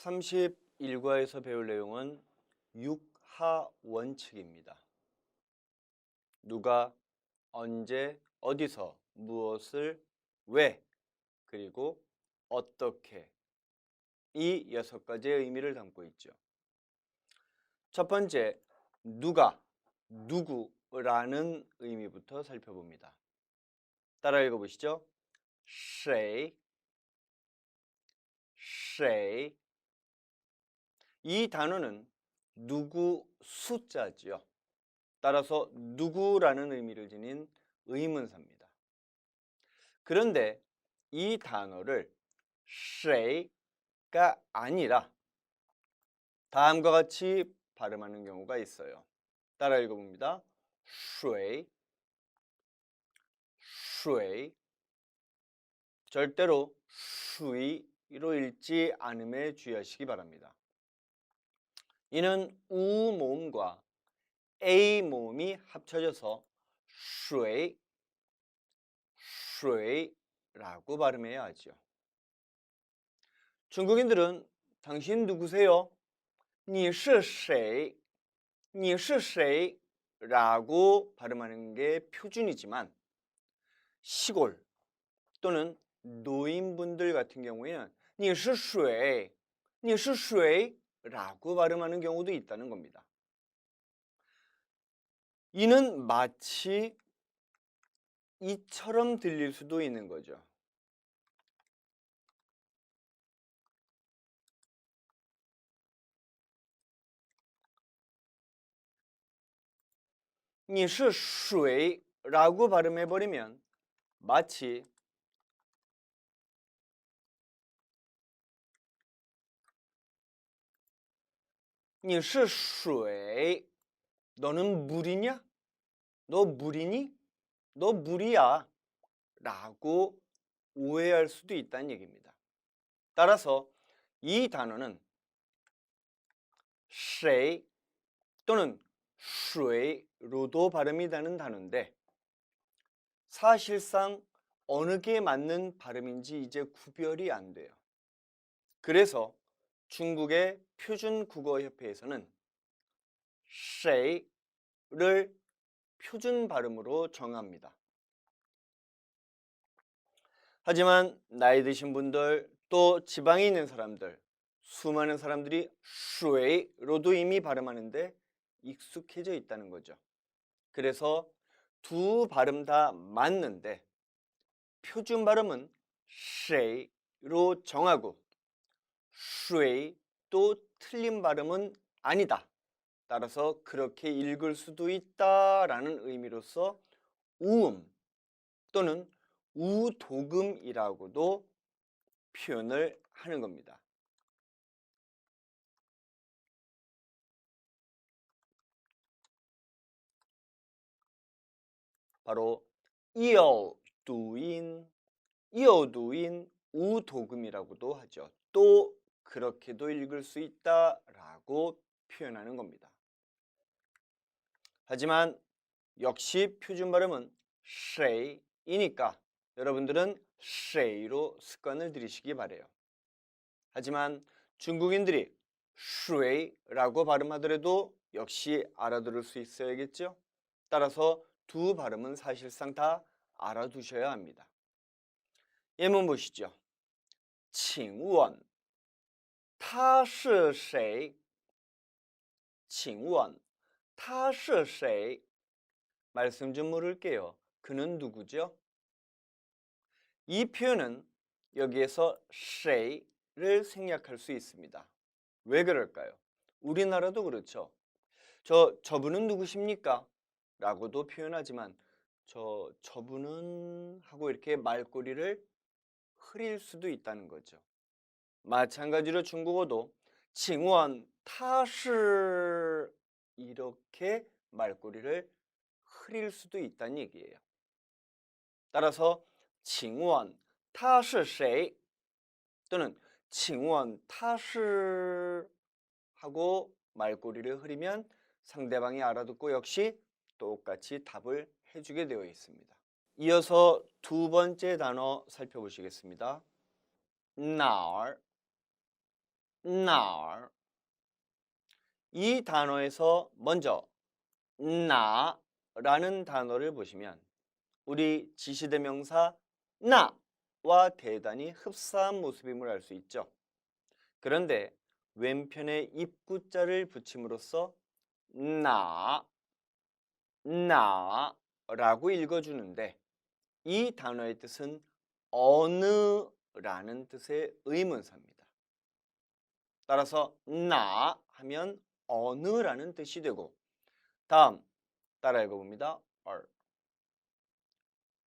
31과에서 배울 내용은 육하 원칙입니다. 누가, 언제, 어디서, 무엇을, 왜, 그리고 어떻게 이 6가지의 의미를 담고 있죠. 첫 번째, 누가, 누구라는 의미부터 살펴봅니다. 따라 읽어보시죠. 谁, 谁. 이 단어는 누구 숫자지요. 따라서 누구라는 의미를 지닌 의문사입니다. 그런데 이 단어를 谁가 아니라 다음과 같이 발음하는 경우가 있어요. 따라 읽어봅니다. 水, 水. 절대로 水로 읽지 않음에 주의하시기 바랍니다. 이는 우 모음과 A 모음이 합쳐져서 水, 水라고 발음해야 하죠. 중국인들은 당신 누구세요? 你是谁? 你是谁? 라고 발음하는 게 표준이지만 시골 또는 노인분들 같은 경우에는 你是谁? 你是谁? 라고 발음하는 경우도 있다는 겁니다. 이는 마치 이처럼 들릴 수도 있는 거죠. 你是谁? 라고 발음해버리면 마치 你是水? 너는 물이냐? 너 물이니? 너 물이야 라고 오해할 수도 있다는 얘기입니다. 따라서 이 단어는 谁 또는 水로도 발음이 되는 단어인데 사실상 어느 게 맞는 발음인지 이제 구별이 안 돼요. 그래서 중국의 표준국어협회에서는 谁를 표준 발음으로 정합니다. 하지만 나이 드신 분들 또 지방에 있는 사람들 수많은 사람들이 水로도 이미 발음하는데 익숙해져 있다는 거죠. 그래서 두 발음 다 맞는데 표준 발음은 谁로 정하고 水또 틀린 발음은 아니다. 따라서 그렇게 읽을 수도 있다라는 의미로서 우음 또는 우도금이라고도 표현을 하는 겁니다. 바로 이어두인, 우도금이라고도 하죠. 또 그렇게도 읽을 수 있다라고 표현하는 겁니다. 하지만 역시 표준 발음은 谁이니까 여러분들은 谁로 습관을 들이시기 바래요. 하지만 중국인들이 谁라고 발음하더라도 역시 알아들을 수 있어야겠죠? 따라서 두 발음은 사실상 다 알아두셔야 합니다. 예문 보시죠. 请问他是谁? 请问他是谁? 말씀 좀 물을게요. 그는 누구죠? 이 표현은 여기에서 谁를 생략할 수 있습니다. 왜 그럴까요? 우리나라도 그렇죠. 저분은 누구십니까? 라고도 표현하지만 저분은 하고 이렇게 말꼬리를 흐릴 수도 있다는 거죠. 마찬가지로 중국어도 请问他是 이렇게 말꼬리를 흐릴 수도 있다는 얘기예요. 따라서 请问他是谁 또는 请问他是 하고 말꼬리를 흐리면 상대방이 알아듣고 역시 똑같이 답을 해주게 되어 있습니다. 이어서 두 번째 단어 살펴보시겠습니다. 哪儿哪儿. 이 단어에서 먼저 나라는 단어를 보시면 우리 지시대명사 나와 대단히 흡사한 모습임을 알 수 있죠. 그런데 왼편에 입구자를 붙임으로써 나라고 읽어주는데 이 단어의 뜻은 어느라는 뜻의 의문사입니다. 따라서 나 하면 어느라는 뜻이 되고 다음 따라 읽어봅니다.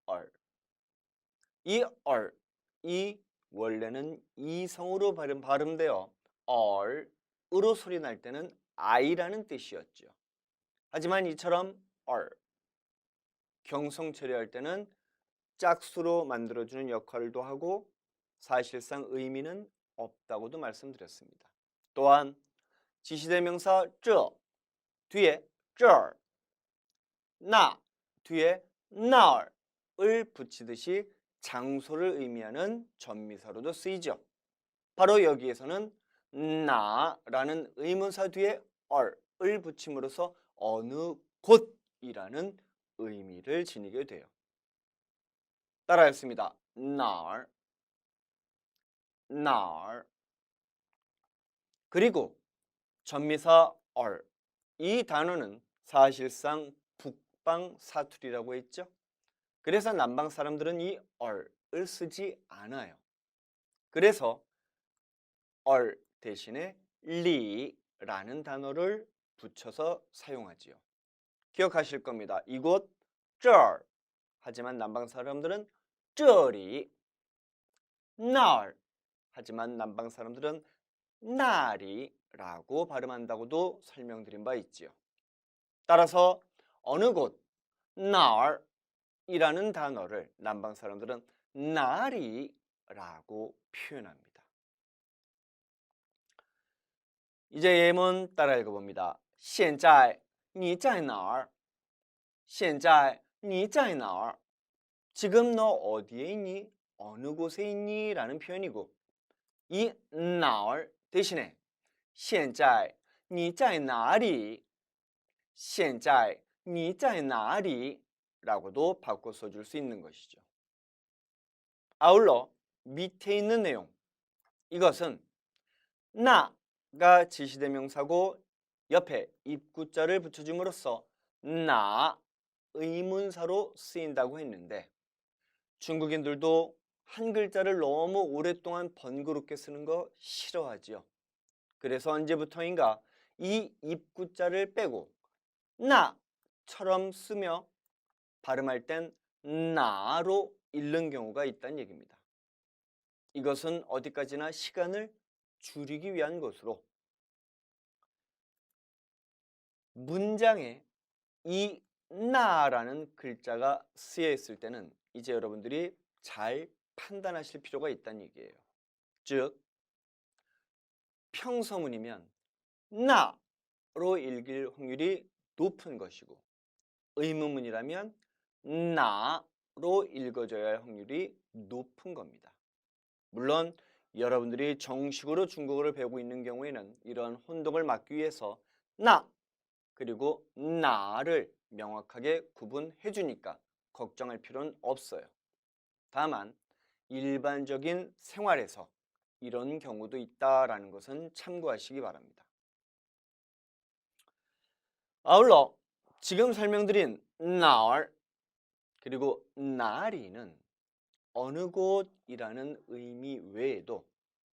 얼. 이 얼이 원래는 이성으로 발음되어 얼으로 소리 날 때는 아이라는 뜻이었죠. 하지만 이처럼 경성 처리할 때는 짝수로 만들어주는 역할도 하고 사실상 의미는 없다고도 말씀드렸습니다. 또한 지시대명사 저 뒤에 저 나 뒤에 나얼을 붙이듯이 장소를 의미하는 전미사로도 쓰이죠. 바로 여기에서는 나라는 의문사 뒤에 얼을 붙임으로써 어느 곳이라는 의미를 지니게 돼요. 따라했습니다. 날. 그리고 전미사 얼. 이 단어는 사실상 북방 사투리라고 했죠. 그래서 남방 사람들은 이 얼을 쓰지 않아요. 그래서 얼 대신에 리라는 단어를 붙여서 사용하지요. 기억하실 겁니다. 이곳 저 하지만 남방 사람들은 这里 날 하지만 남방 사람들은 나리라고 발음한다고도 설명드린 바 있지요. 따라서 어느 곳 날이라는 단어를 남방 사람들은 나리라고 표현합니다. 이제 예문 따라 읽어봅니다. 现在你在哪儿?现在你在哪儿? 지금 너 어디에 있니? 어느 곳에 있니? 라는 표현이고 이 나얼 대신에 现在你在哪里?现在你在哪里? 라고도 바꿔 써줄 수 있는 것이죠. 아울러 밑에 있는 내용 이것은 나가 지시대명사고 옆에 입구자를 붙여줌으로써 나 의문사로 쓰인다고 했는데 중국인들도 한 글자를 너무 오랫동안 번거롭게 쓰는 거 싫어하지요. 그래서 언제부터인가 이 입구자를 빼고 나처럼 쓰며 발음할 땐 나로 읽는 경우가 있다는 얘기입니다. 이것은 어디까지나 시간을 줄이기 위한 것으로 문장에 이 나라는 글자가 쓰여 있을 때는 이제 여러분들이 잘 판단하실 필요가 있다는 얘기예요. 즉 평서문이면 나로 읽을 확률이 높은 것이고 의문문이라면 나로 읽어져야 할 확률이 높은 겁니다. 물론 여러분들이 정식으로 중국어를 배우고 있는 경우에는 이러한 혼동을 막기 위해서 나 그리고 나를 명확하게 구분해 주니까 걱정할 필요는 없어요. 다만 일반적인 생활에서 이런 경우도 있다라는 것은 참고하시기 바랍니다. 아울러 지금 설명드린 날 그리고 나리는 어느 곳이라는 의미 외에도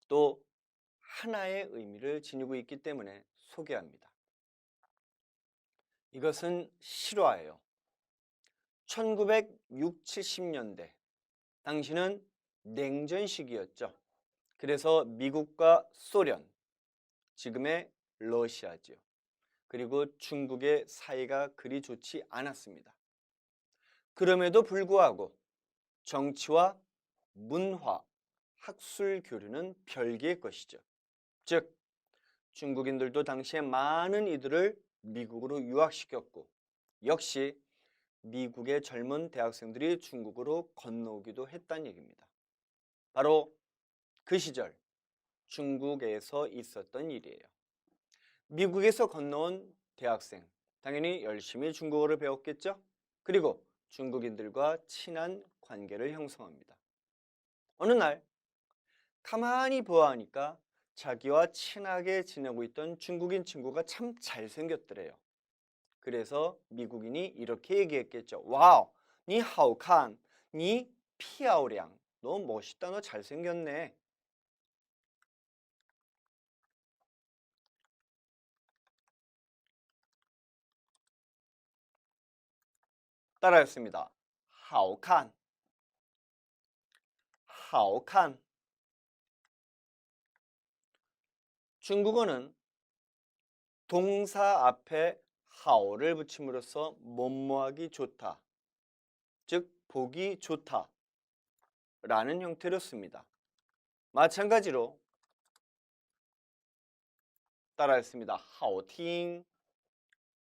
또 하나의 의미를 지니고 있기 때문에 소개합니다. 이것은 실화예요. 1960, 70년대 당시는 냉전 시기였죠. 그래서 미국과 소련, 지금의 러시아죠. 그리고 중국의 사이가 그리 좋지 않았습니다. 그럼에도 불구하고 정치와 문화, 학술 교류는 별개의 것이죠. 즉 중국인들도 당시에 많은 이들을 미국으로 유학시켰고 역시 미국의 젊은 대학생들이 중국으로 건너오기도 했다는 얘기입니다. 바로 그 시절 중국에서 있었던 일이에요. 미국에서 건너온 대학생, 당연히 열심히 중국어를 배웠겠죠? 그리고 중국인들과 친한 관계를 형성합니다. 어느 날 가만히 보아하니까 자기와 친하게 지내고 있던 중국인 친구가 참 잘생겼더래요. 그래서 미국인이 이렇게 얘기했겠죠. 와우, 니 하오칸, 니 피아오량. 너 멋있다, 너 잘생겼네. 따라했습니다. 하오칸, 하오칸. 중국어는 동사 앞에 하오를 붙임으로써 뭐뭐하기 좋다, 즉 보기 좋다 라는 형태로 씁니다. 마찬가지로 따라했습니다. 하오팅,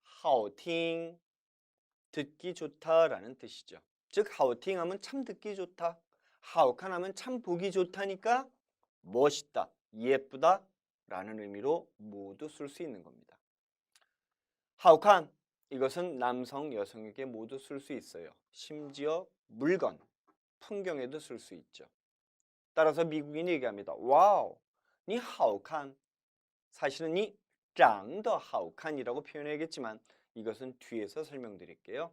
하오팅. 듣기 좋다라는 뜻이죠. 즉 하오팅 하면 참 듣기 좋다, 하오칸 하면 참 보기 좋다니까 멋있다, 예쁘다 라는 의미로 모두 쓸 수 있는 겁니다. 하오칸, 이것은 남성, 여성에게 모두 쓸 수 있어요. 심지어 물건, 풍경에도 쓸 수 있죠. 따라서 미국인이 얘기합니다. 와우, 니 하오칸. 사실은 니 짱더 하오칸이라고 표현해야겠지만 이것은 뒤에서 설명드릴게요.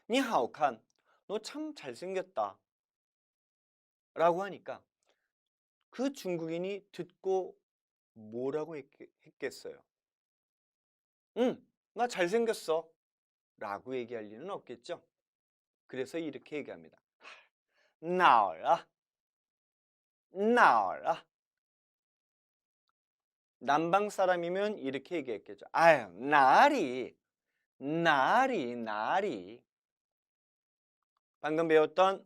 니 하오칸, 너 참 잘생겼다 라고 하니까 그 중국인이 듣고 뭐라고 했겠어요? 응, 나 잘생겼어 라고 얘기할 리는 없겠죠. 그래서 이렇게 얘기합니다. 나얼아, 나얼아. 남방 사람이면 이렇게 얘기했겠죠. 아유, 나리, 나리, 나리. 방금 배웠던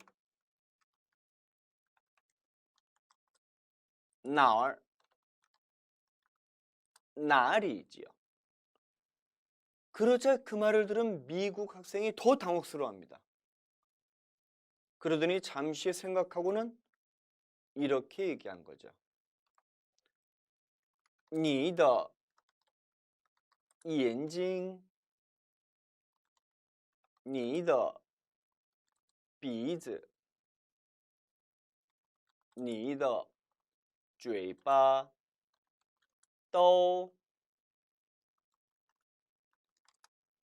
나얼, 나리지요. 그러자 그 말을 들은 미국 학생이 더 당혹스러워합니다. 그러더니 잠시 생각하고는 이렇게 얘기한 거죠. 你的眼睛，你的鼻子，你的嘴巴都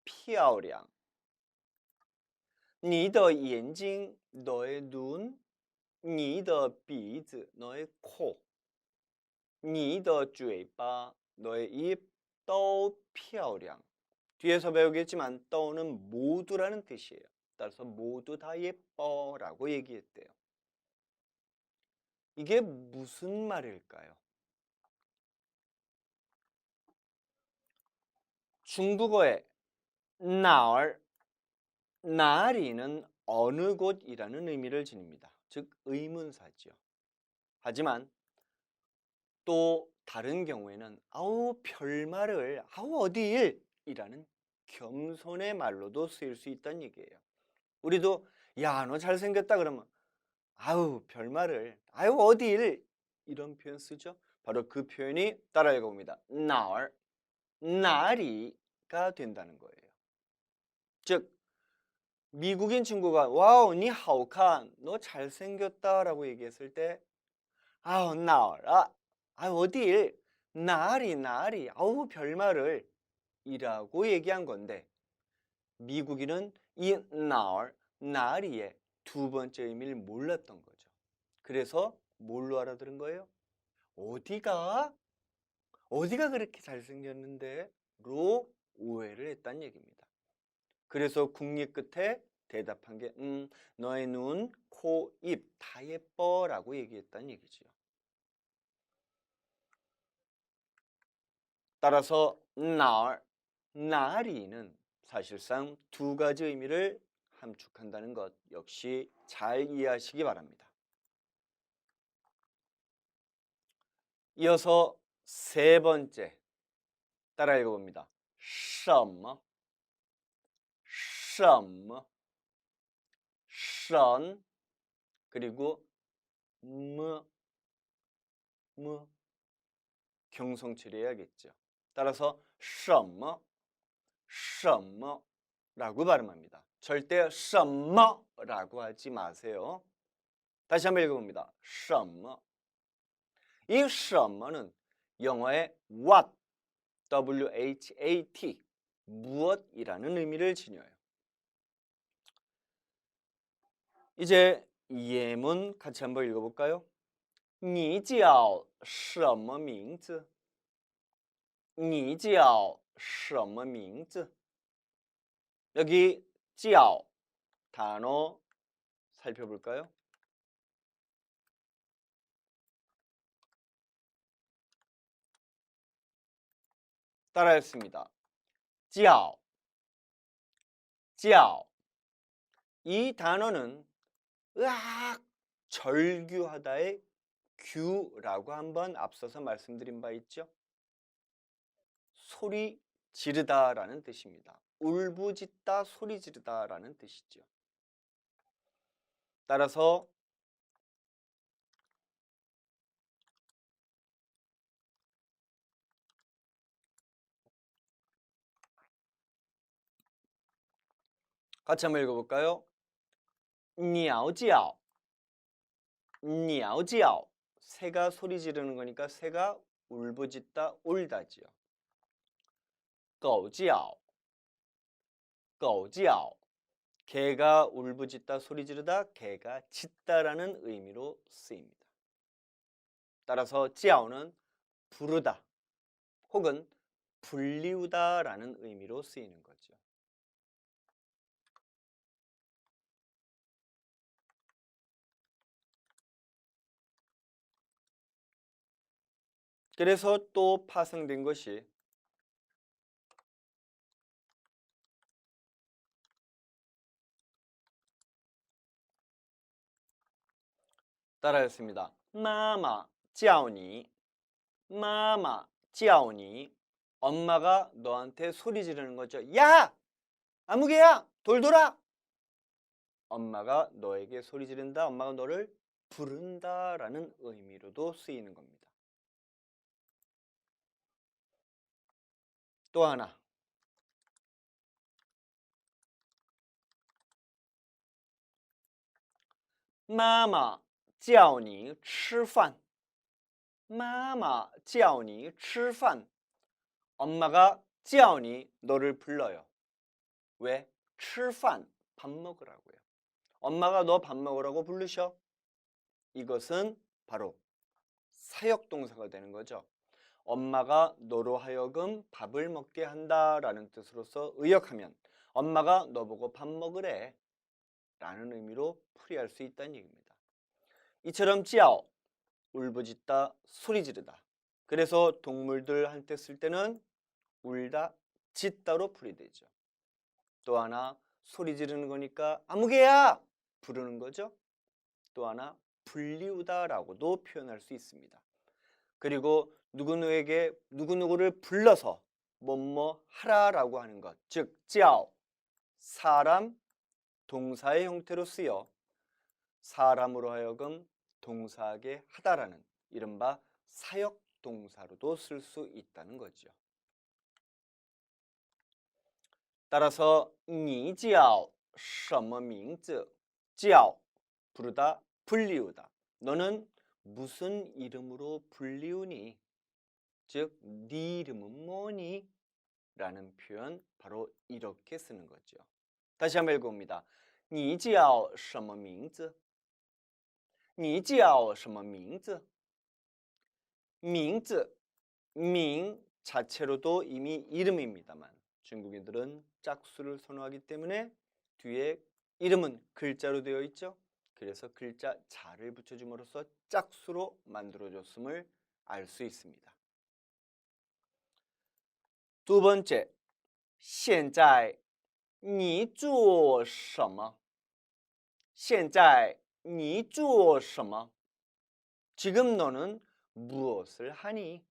漂亮。你的眼睛 너의 눈, 你的鼻子 너의 코, 你的嘴巴 너의 입, 都漂亮。 뒤에서 배우겠지만 떠는 모두라는 뜻이에요. 따라서 모두 다 예뻐라고 얘기했대요. 이게 무슨 말일까요? 중국어의 나얼, 나리는 어느 곳이라는 의미를 지닙니다. 즉 의문사지요. 하지만 또 다른 경우에는 아우 별말을 아우 어디일 이라는 겸손의 말로도 쓰일 수 있다는 얘기예요. 우리도 야 너 잘생겼다 그러면 아우 별말을 아유 어디일 이런 표현 쓰죠. 바로 그 표현이 따라 읽어봅니다. 나얼, 나리가 된다는 거예요. 즉 미국인 친구가 와우 니 하오칸 너 잘생겼다라고 얘기했을 때 아우 나얼아 아 어딜 나리 나리 아우 별말을 이라고 얘기한 건데 미국인은 이 나얼 나리의 두 번째 의미를 몰랐던 거죠. 그래서 뭘로 알아들은 거예요? 어디가? 어디가 그렇게 잘생겼는데? 로 오해를 했다는 얘기입니다. 그래서 국립 끝에 대답한 게 너의 눈, 코, 입 다 예뻐라고 얘기했다는 얘기지요. 따라서 날, 날이는 사실상 두 가지 의미를 함축한다는 것 역시 잘 이해하시기 바랍니다. 이어서 세 번째 따라 읽어봅니다. 什么,什么, 神 그리고 뭐, 뭐 경성 처리해야겠죠. 따라서 什么什么라고 발음합니다. 절대 什么라고 하지 마세요. 다시 한번 읽어봅니다. 什么 이 什么는 영어의 what, W-H-A-T, 무엇이라는 의미를 지녀요. 이제 예문 같이 한번 읽어볼까요? 你叫什么名字?你叫什么名字? 여기 叫 단어 살펴볼까요? 따라했습니다. 叫 叫. 이 단어는 으악 절규하다의 규라고 한번 앞서서 말씀드린 바 있죠. 소리 지르다라는 뜻입니다. 울부짖다, 소리 지르다라는 뜻이죠. 따라서 같이 한번 읽어볼까요? 鸟叫 鸟叫 새가 소리 지르는 거니까 새가 울부짖다, 울다지요. 狗叫 狗叫 개가 울부짖다, 소리 지르다, 개가 짖다라는 의미로 쓰입니다. 따라서 叫는 부르다 혹은 불리우다라는 의미로 쓰이는 거죠. 그래서 또 파생된 것이 따라했습니다. 마마 叫你 마마 叫你 엄마가 너한테 소리 지르는 거죠. 야! 아무개야! 돌돌아! 엄마가 너에게 소리 지른다. 엄마가 너를 부른다라는 의미로도 쓰이는 겁니다. 또 하나. 마마 叫你吃饭 마마 叫你吃饭 엄마가 叫你 너를 불러요. 왜? 吃饭 밥 먹으라고요. 엄마가 너 밥 먹으라고 부르셔. 이것은 바로 사역동사가 되는 거죠. 엄마가 너로 하여금 밥을 먹게 한다라는 뜻으로서 의역하면 엄마가 너보고 밥 먹으래 라는 의미로 풀이할 수 있다는 얘기입니다. 이처럼 叫 울부짖다, 소리 지르다. 그래서 동물들한테 쓸 때는 울다, 짖다로 풀이되죠. 또 하나 소리 지르는 거니까 아무개야 부르는 거죠. 또 하나 불리우다라고도 표현할 수 있습니다. 그리고 누구누구에게 누구누구를 불러서 뭐뭐 하라라고 하는 것, 즉 叫 사람 동사의 형태로 쓰여 사람으로 하여금 동사하게 하다라는 이른바 사역 동사로도 쓸 수 있다는 거죠. 따라서 你叫什么名字?叫 부르다, 불리우다. 너는 무슨 이름으로 불리우니? 즉, 네 이름은 뭐니? 라는 표현 바로 이렇게 쓰는 거죠. 다시 한번 읽어봅니다. 你叫什么名字?你叫什么名字?名字, 명 자체로도 이미 이름입니다만 중국인들은 짝수를 선호하기 때문에 뒤에 이름은 글자로 되어 있죠. 그래서 글자 자를 붙여줌으로써 짝수로 만들어줬음을 알 수 있습니다. 두 번째, 现在你做什么?现在你做什么? 지금 너는 무엇을 하니?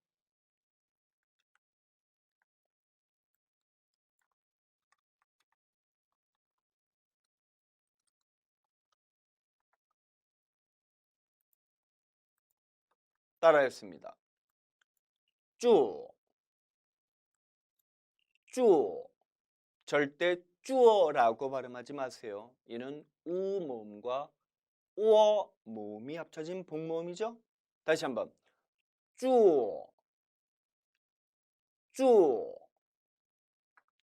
따라했습니다. 쭈, 쭈. 절대 쭈어라고 발음하지 마세요. 이는 우 모음과 우어 모음이 합쳐진 복모음이죠. 다시 한번. 쭈, 쭈.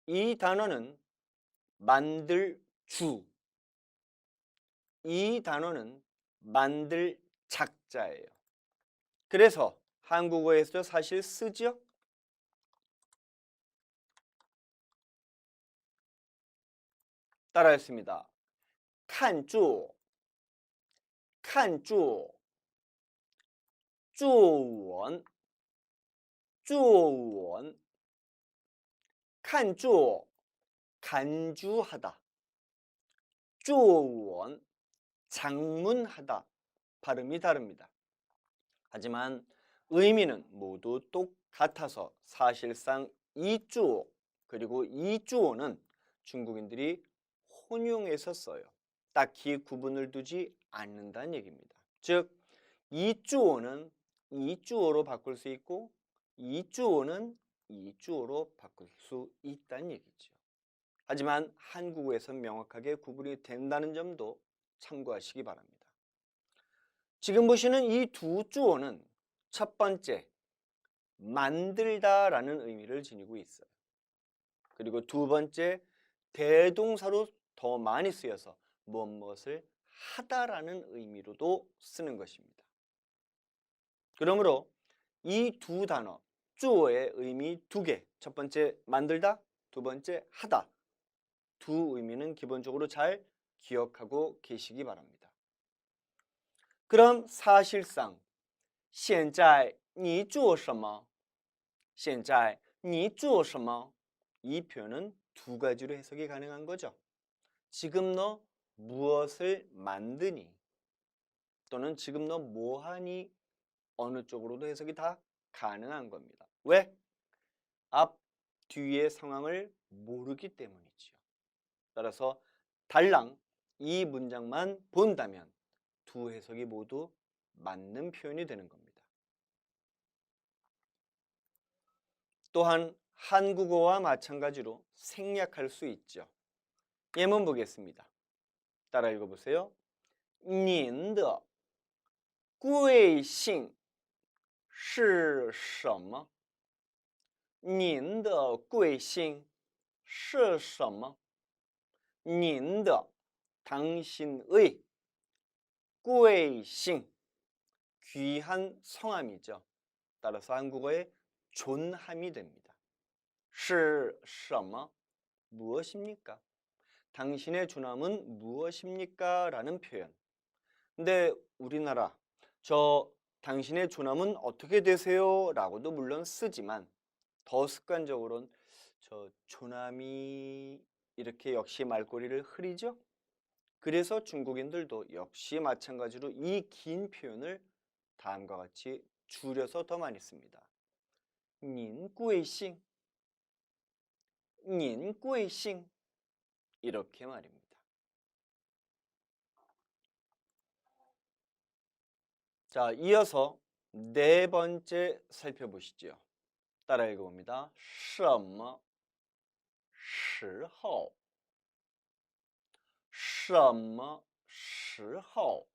이 단어는 만들 주. 이 단어는 만들 작자예요. 그래서 한국어에서도 사실 쓰죠. 따라했습니다. 看住,看住,助我,助我,看住, 간주하다. 助我, 장문하다. 발음이 다릅니다. 하지만 의미는 모두 똑같아서 사실상 이주오 그리고 이주오는 중국인들이 혼용해서 써요. 딱히 구분을 두지 않는다는 얘기입니다. 즉 이주오는 이주오로 바꿀 수 있고 이주오는 이주오로 바꿀 수 있다는 얘기죠. 하지만 한국어에선 명확하게 구분이 된다는 점도 참고하시기 바랍니다. 지금 보시는 이 두 주어는 첫 번째, 만들다라는 의미를 지니고 있어요. 그리고 두 번째, 대동사로 더 많이 쓰여서 무엇을 하다라는 의미로도 쓰는 것입니다. 그러므로 이 두 단어, 주어의 의미 두 개, 첫 번째 만들다, 두 번째 하다. 두 의미는 기본적으로 잘 기억하고 계시기 바랍니다. 그럼 사실상 现在你做什么?现在你做什么? 이 표현은 두 가지로 해석이 가능한 거죠. 지금 너 무엇을 만드니? 또는 지금 너 뭐하니? 어느 쪽으로도 해석이 다 가능한 겁니다. 왜? 앞, 뒤의 상황을 모르기 때문이지요. 따라서 달랑 이 문장만 본다면 두 해석이 모두 맞는 표현이 되는 겁니다. 또한 한국어와 마찬가지로 생략할 수 있죠. 예문 보겠습니다. 따라 읽어보세요. 您的贵姓是什么?您的贵姓是什么?您的 당신의 贵姓 귀한 성함이죠. 따라서 한국어의 존함이 됩니다. 是什么? 무엇입니까? 당신의 존함은 무엇입니까? 라는 표현. 근데 우리나라 저 당신의 존함은 어떻게 되세요? 라고도 물론 쓰지만 더 습관적으로는 저 존함이 이렇게 역시 말꼬리를 흐리죠. 그래서 중국인들도 역시 마찬가지로 이 긴 표현을 다음과 같이 줄여서 더 많이 씁니다. 您贵姓?您贵姓? 이렇게 말입니다. 자, 이어서 네 번째 살펴보시죠. 따라 읽어봅니다. 什么时候?什么时候?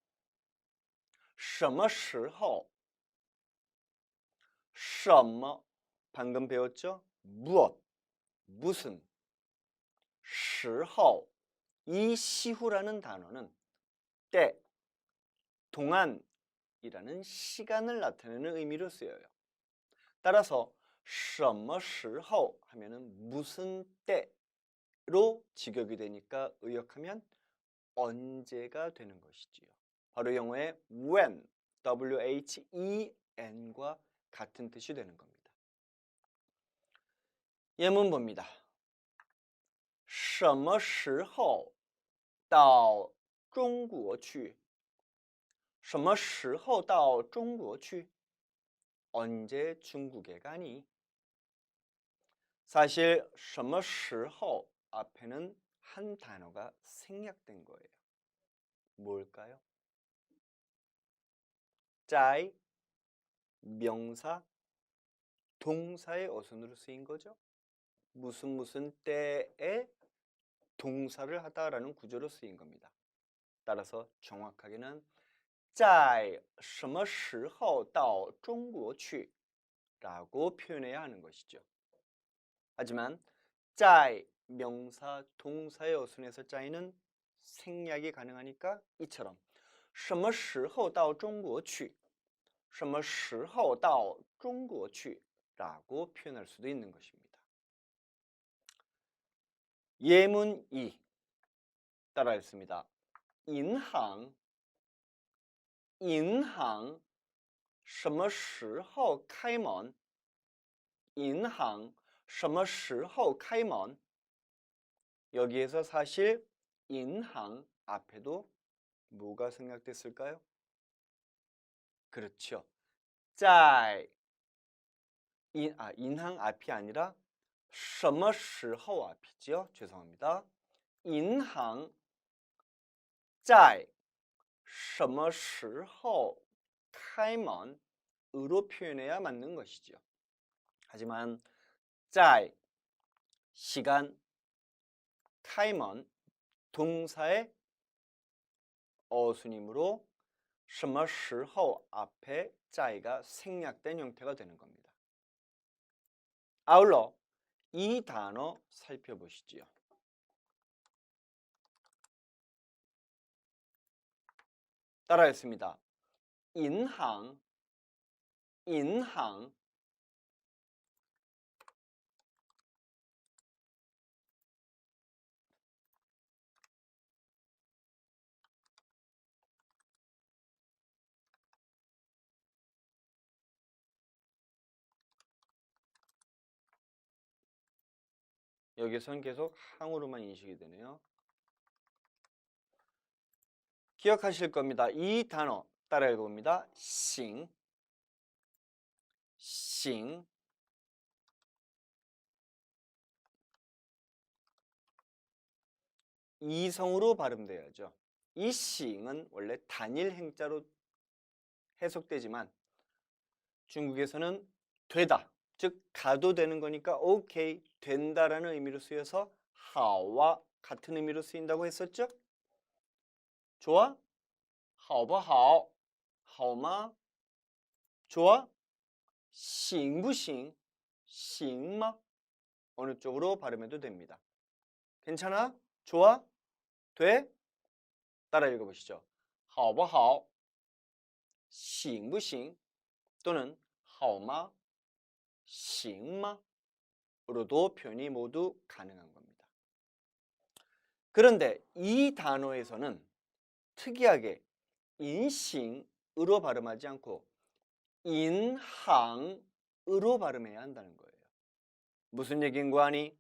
什么时候?什么 방금 배웠죠? 무엇, 무슨. 时候 이 시후라는 단어는 때, 동안이라는 시간을 나타내는 의미로 쓰여요. 따라서 什么时候 하면은 무슨 때로 직역이 되니까 의역하면 언제가 되는 것이지요. 바로 영어의 when, W-H-E-N과 같은 뜻이 되는 겁니다. 예문 봅니다. 什么时候到中国去?什么时候到中国去? 언제 중국에 가니? 사실 什么时候 앞에는 한 단어가 생략된 거예요. 뭘까요? 在 명사 동사의 어순으로 쓰인 거죠. 무슨 때에 동사를 하다라는 구조로 쓰인 겁니다. 따라서 정확하게는 在什么时候到中国去 라고 표현해야 하는 것이죠. 하지만 在 명사, 동사의 어순에서 짜이는 생략이 가능하니까 이처럼 什么时候到中国去什么时候到中国去 라고 표현할 수도 있는 것입니다. 예문 2 따라 읽습니다. 银行银行什么时候开门银行什么时候开门 여기에서 사실 인항 앞에도 뭐가 생략됐을까요? 그렇죠. 在 인항 앞이 아니라 什么时候 앞이죠. 죄송합니다. 인항 在什么时候开门 으로 표현해야 맞는 것이죠. 하지만 在 시간 开门 동사의 어순이므로 什么时候 앞에 在가 생략된 형태가 되는 겁니다. 아울러 이 단어 살펴보시지요. 따라했습니다. 인항, 인항. 여기선 계속 항으로만 인식이 되네요. 기억하실 겁니다. 이 단어 따라 읽어봅니다. 싱, 싱. 이성으로 발음돼야죠. 이 싱은 원래 단일 행자로 해석되지만 중국에서는 되다, 즉 가도 되는 거니까 오케이, 된다라는 의미로 쓰여서 하와 같은 의미로 쓰인다고 했었죠? 좋아? 好不好? 好吗? 좋아? 行不行? 行吗? 어느 쪽으로 발음해도 됩니다. 괜찮아? 좋아? 돼? 따라 읽어보시죠. 好不好?行不行? 또는 好吗?行吗? 으로도 표현이 모두 가능한 겁니다. 그런데 이 단어에서는 특이하게 인싱으로 발음하지 않고 인항으로 발음해야 한다는 거예요. 무슨 얘기인 거 아니?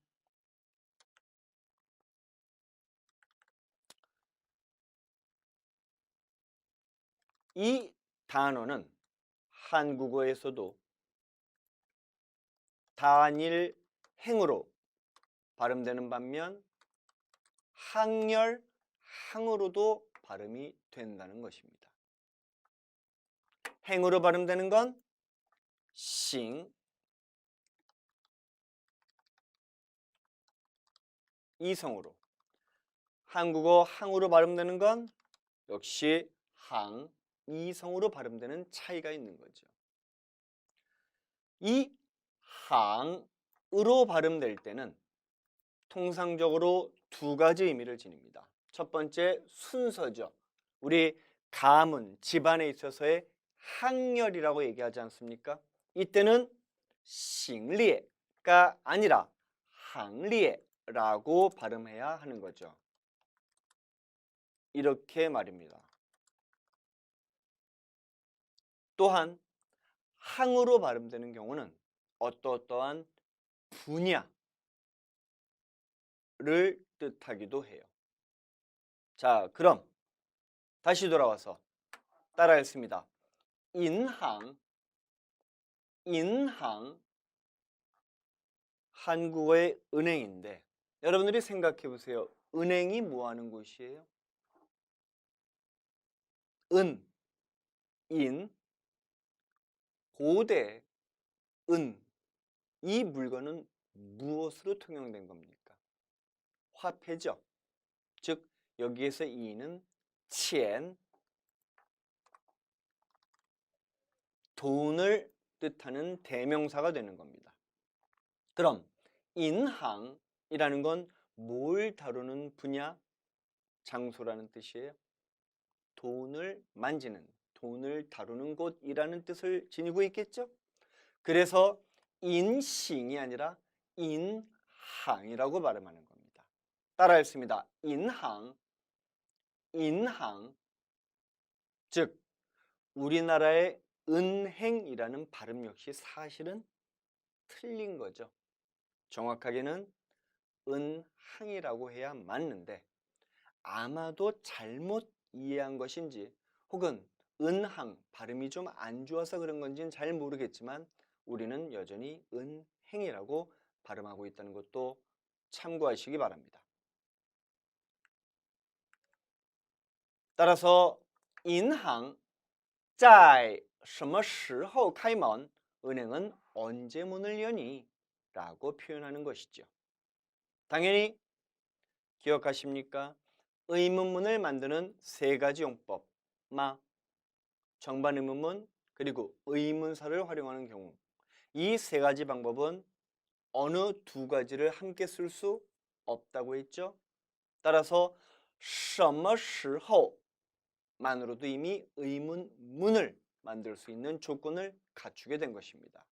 이 단어는 한국어에서도 단일 행으로 발음되는 반면 항열 항으로도 발음이 된다는 것입니다. 행으로 발음되는 건 싱, 이성으로, 한국어 항으로 발음되는 건 역시 항, 이성으로 발음되는 차이가 있는 거죠. 이 항으로 발음될 때는 통상적으로 두 가지 의미를 지닙니다. 첫 번째 순서죠. 우리 가문, 집안에 있어서의 항열이라고 얘기하지 않습니까? 이때는 싱리에가 아니라 항리에라고 발음해야 하는 거죠. 이렇게 말입니다. 또한 항으로 발음되는 경우는 어떠한 분야를 뜻하기도 해요. 자, 그럼 다시 돌아와서 따라 읽습니다. 인항, 인항, 한국어의 은행인데 여러분들이 생각해 보세요. 은행이 뭐 하는 곳이에요? 은, 인, 고대, 은, 이 물건은 무엇으로 통용된 겁니까? 화폐죠. 즉 여기에서 이는 钱 돈을 뜻하는 대명사가 되는 겁니다. 그럼 인항이라는 건 뭘 다루는 분야, 장소라는 뜻이에요. 돈을 만지는, 돈을 다루는 곳이라는 뜻을 지니고 있겠죠. 그래서 인싱이 아니라 인항이라고 발음하는 겁니다. 따라 읽습니다. 인항, 인항. 즉 우리나라의 은행이라는 발음 역시 사실은 틀린 거죠. 정확하게는 은항이라고 해야 맞는데 아마도 잘못 이해한 것인지 혹은 은항 발음이 좀 안 좋아서 그런 건지는 잘 모르겠지만 우리는 여전히 은행이라고 발음하고 있다는 것도 참고하시기 바랍니다. 따라서 인항 在什么时候开门? 은행은 언제 문을 여니? 라고 표현하는 것이죠. 당연히 기억하십니까? 의문문을 만드는 세 가지 용법, 마, 정반 의문문, 그리고 의문사를 활용하는 경우 이 세 가지 방법은 어느 두 가지를 함께 쓸 수 없다고 했죠. 따라서 什么时候 만으로도 이미 의문문을 만들 수 있는 조건을 갖추게 된 것입니다.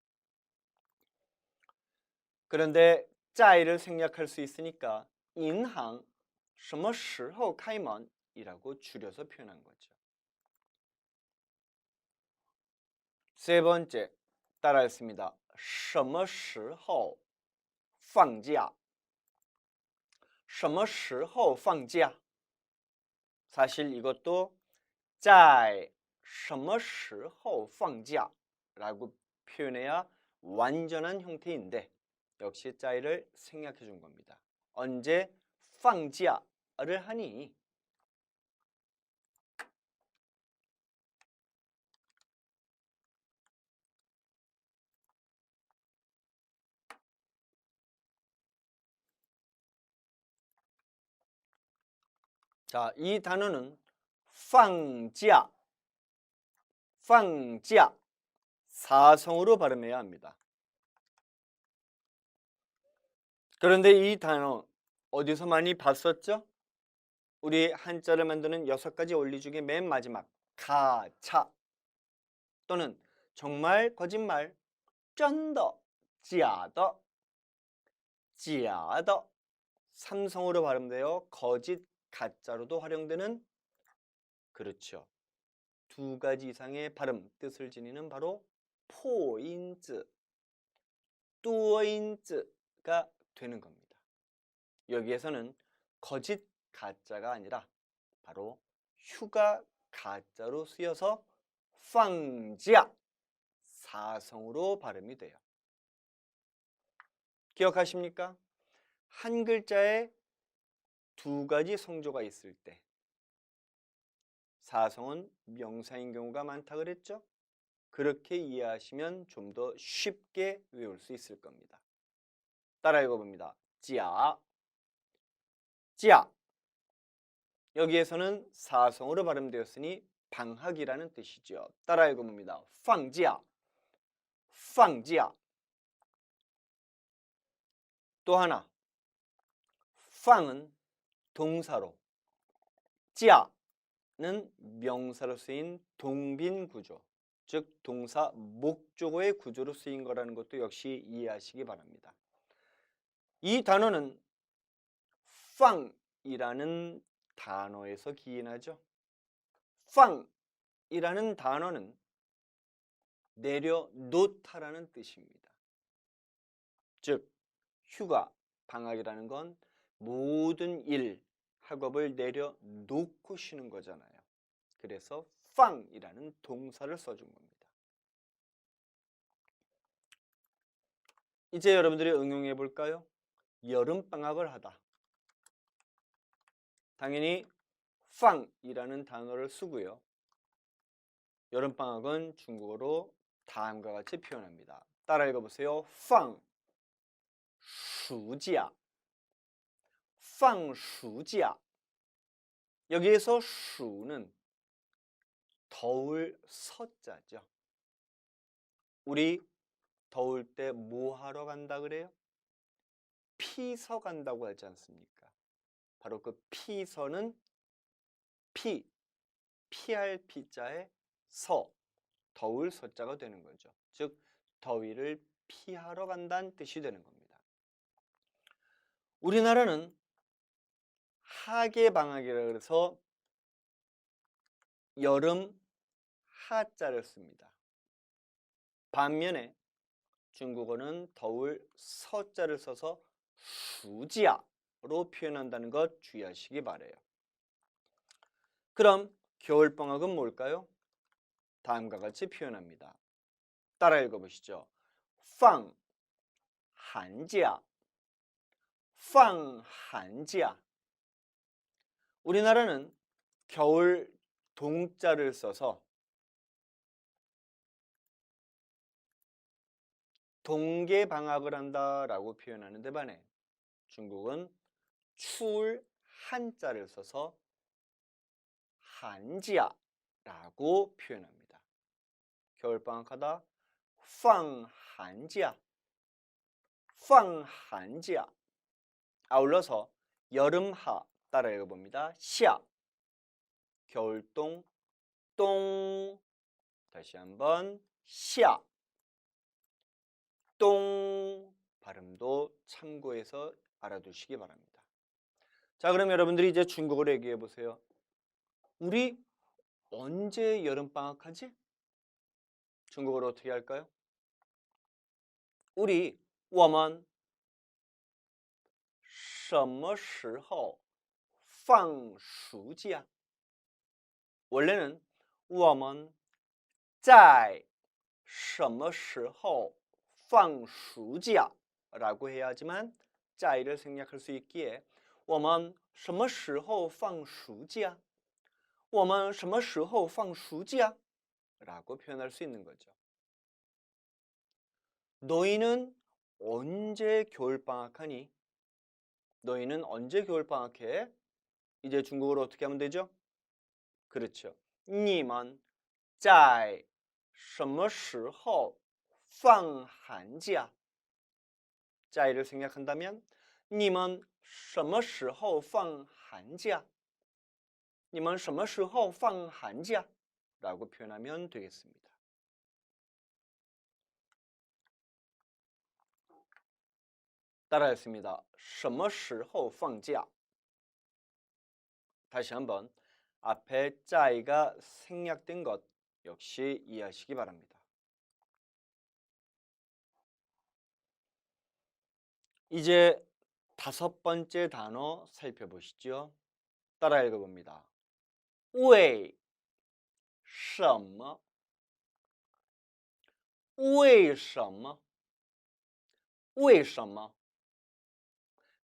그런데 在를 생략할 수 있으니까 银行什么时候开门 이라고 줄여서 표현한 거죠. 세 번째 따라 했습니다. 什么时候放假什么时候放假 사실 이것도 在什么时候放假 라고 표현해야 완전한 형태인데 역시 在를 생략해 준 겁니다. 언제 放假를 하니? 자, 이 단어는 放假 放假 사성으로 발음해야 합니다. 그런데 이 단어 어디서 많이 봤었죠? 우리 한자를 만드는 6가지 원리 중에 맨 마지막 가차 또는 정말 거짓말 真的假的 假的 삼성으로 발음되어 거짓 가짜로도 활용되는 그렇죠. 두 가지 이상의 발음 뜻을 지니는 바로 포인즈, 뚜어인즈가 되는 겁니다. 여기에서는 거짓 가짜가 아니라 바로 휴가 가짜로 쓰여서 放假 사성으로 발음이 돼요. 기억하십니까? 한 글자에 두 가지 성조가 있을 때 사성은 명사인 경우가 많다 그랬죠? 그렇게 이해하시면 좀 더 쉽게 외울 수 있을 겁니다. 따라 읽어봅니다. 假 짜 여기에서는 사성으로 발음되었으니 방학이라는 뜻이죠. 따라 읽어봅니다. 放假放假 또 하나 放은 동사로 假는 명사로 쓰인 동빈 구조 즉 동사 목적어의 구조로 쓰인 거라는 것도 역시 이해하시기 바랍니다. 이 단어는 放이라는 단어에서 기인하죠. 放이라는 단어는 내려놓다라는 뜻입니다. 즉 휴가, 방학이라는 건 모든 일, 학업을 내려놓고 쉬는 거잖아요. 그래서 放이라는 동사를 써준 겁니다. 이제 여러분들이 응용해 볼까요? 여름방학을 하다. 당연히 放이라는 단어를 쓰고요. 여름방학은 중국어로 다음과 같이 표현합니다. 따라 읽어보세요. 放暑假, 放暑假. 여기에서 슈는 더울 서자죠. 우리 더울 때 뭐 하러 간다 그래요? 피서 간다고 하지 않습니까? 바로 그 피서는 피할 피자에 서, 더울 서자가 되는 거죠. 즉 더위를 피하러 간다는 뜻이 되는 겁니다. 우리나라는 하계방학이라 그래서 여름 하자를 씁니다. 반면에 중국어는 더울 서자를 써서 슈지야로 표현한다는 것 주의하시기 바라요. 그럼 겨울방학은 뭘까요? 다음과 같이 표현합니다. 따라 읽어보시죠. 放寒假, 放寒假. 우리나라는 겨울 동자를 써서 동계방학을 한다라고 표현하는데 반해 중국은 추울 한자를 써서 한지야라고 표현합니다. 겨울방학하다 放寒假, 放寒假. 아울러서 여름하 따라 읽어봅니다. 夏, 겨울동, 동. 다시 한번 夏, 동. 발음도 참고해서 알아두시기 바랍니다. 자, 그럼 여러분들이 이제 중국어로 얘기해 보세요. 우리 언제 여름방학하지? 중국어로 어떻게 할까요? 우리 我们什么时候放暑假? 원래는 我们在什么时候放暑假? 라고 해야 하지만 짜이를 생략할 수 있기에 我们什么时候放暑假?我们什么时候放暑假? 라고 표현할 수 있는 거죠. 너희는 언제 겨울방학하니? 너희는 언제 겨울방학해? 이제 중국어로 어떻게 하면 되죠? 그렇죠. 你们在什么时候放寒假? 짜이를 생략한다면 你们什么时候放寒假?你们什么时候放寒假? 라고 표현하면 되겠습니다. 따라했습니다. 什么时候放假? 다시 한번 앞에 짜이가 생략된 것 역시 이해하시기 바랍니다. 이제 다섯 번째 단어 살펴보시죠. 따라 읽어봅니다. 为什么?为什么?为什么?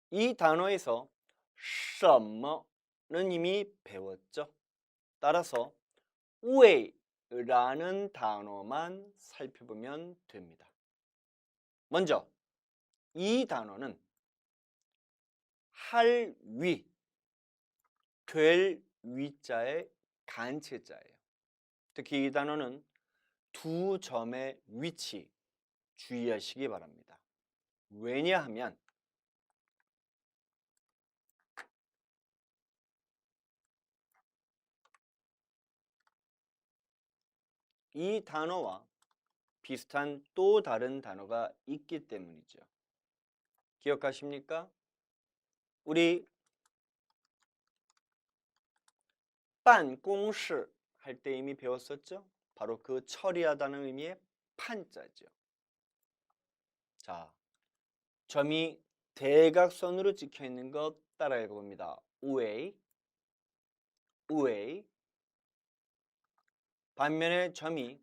이 단어에서 什么는 이미 배웠죠. 따라서 为라는 단어만 살펴보면 됩니다. 먼저 이 단어는 할 위, 될 위자의 간체자예요. 특히 이 단어는 두 점의 위치 주의하시기 바랍니다. 왜냐하면 이 단어와 비슷한 또 다른 단어가 있기 때문이죠. 기억하십니까? 우리 办公室 할 때 이미 배웠었죠? 바로 그 처리하다는 의미의 판자죠. 자, 점이 대각선으로 찍혀 있는 것 따라 읽어봅니다. 우웨이, 우웨이. 반면에 점이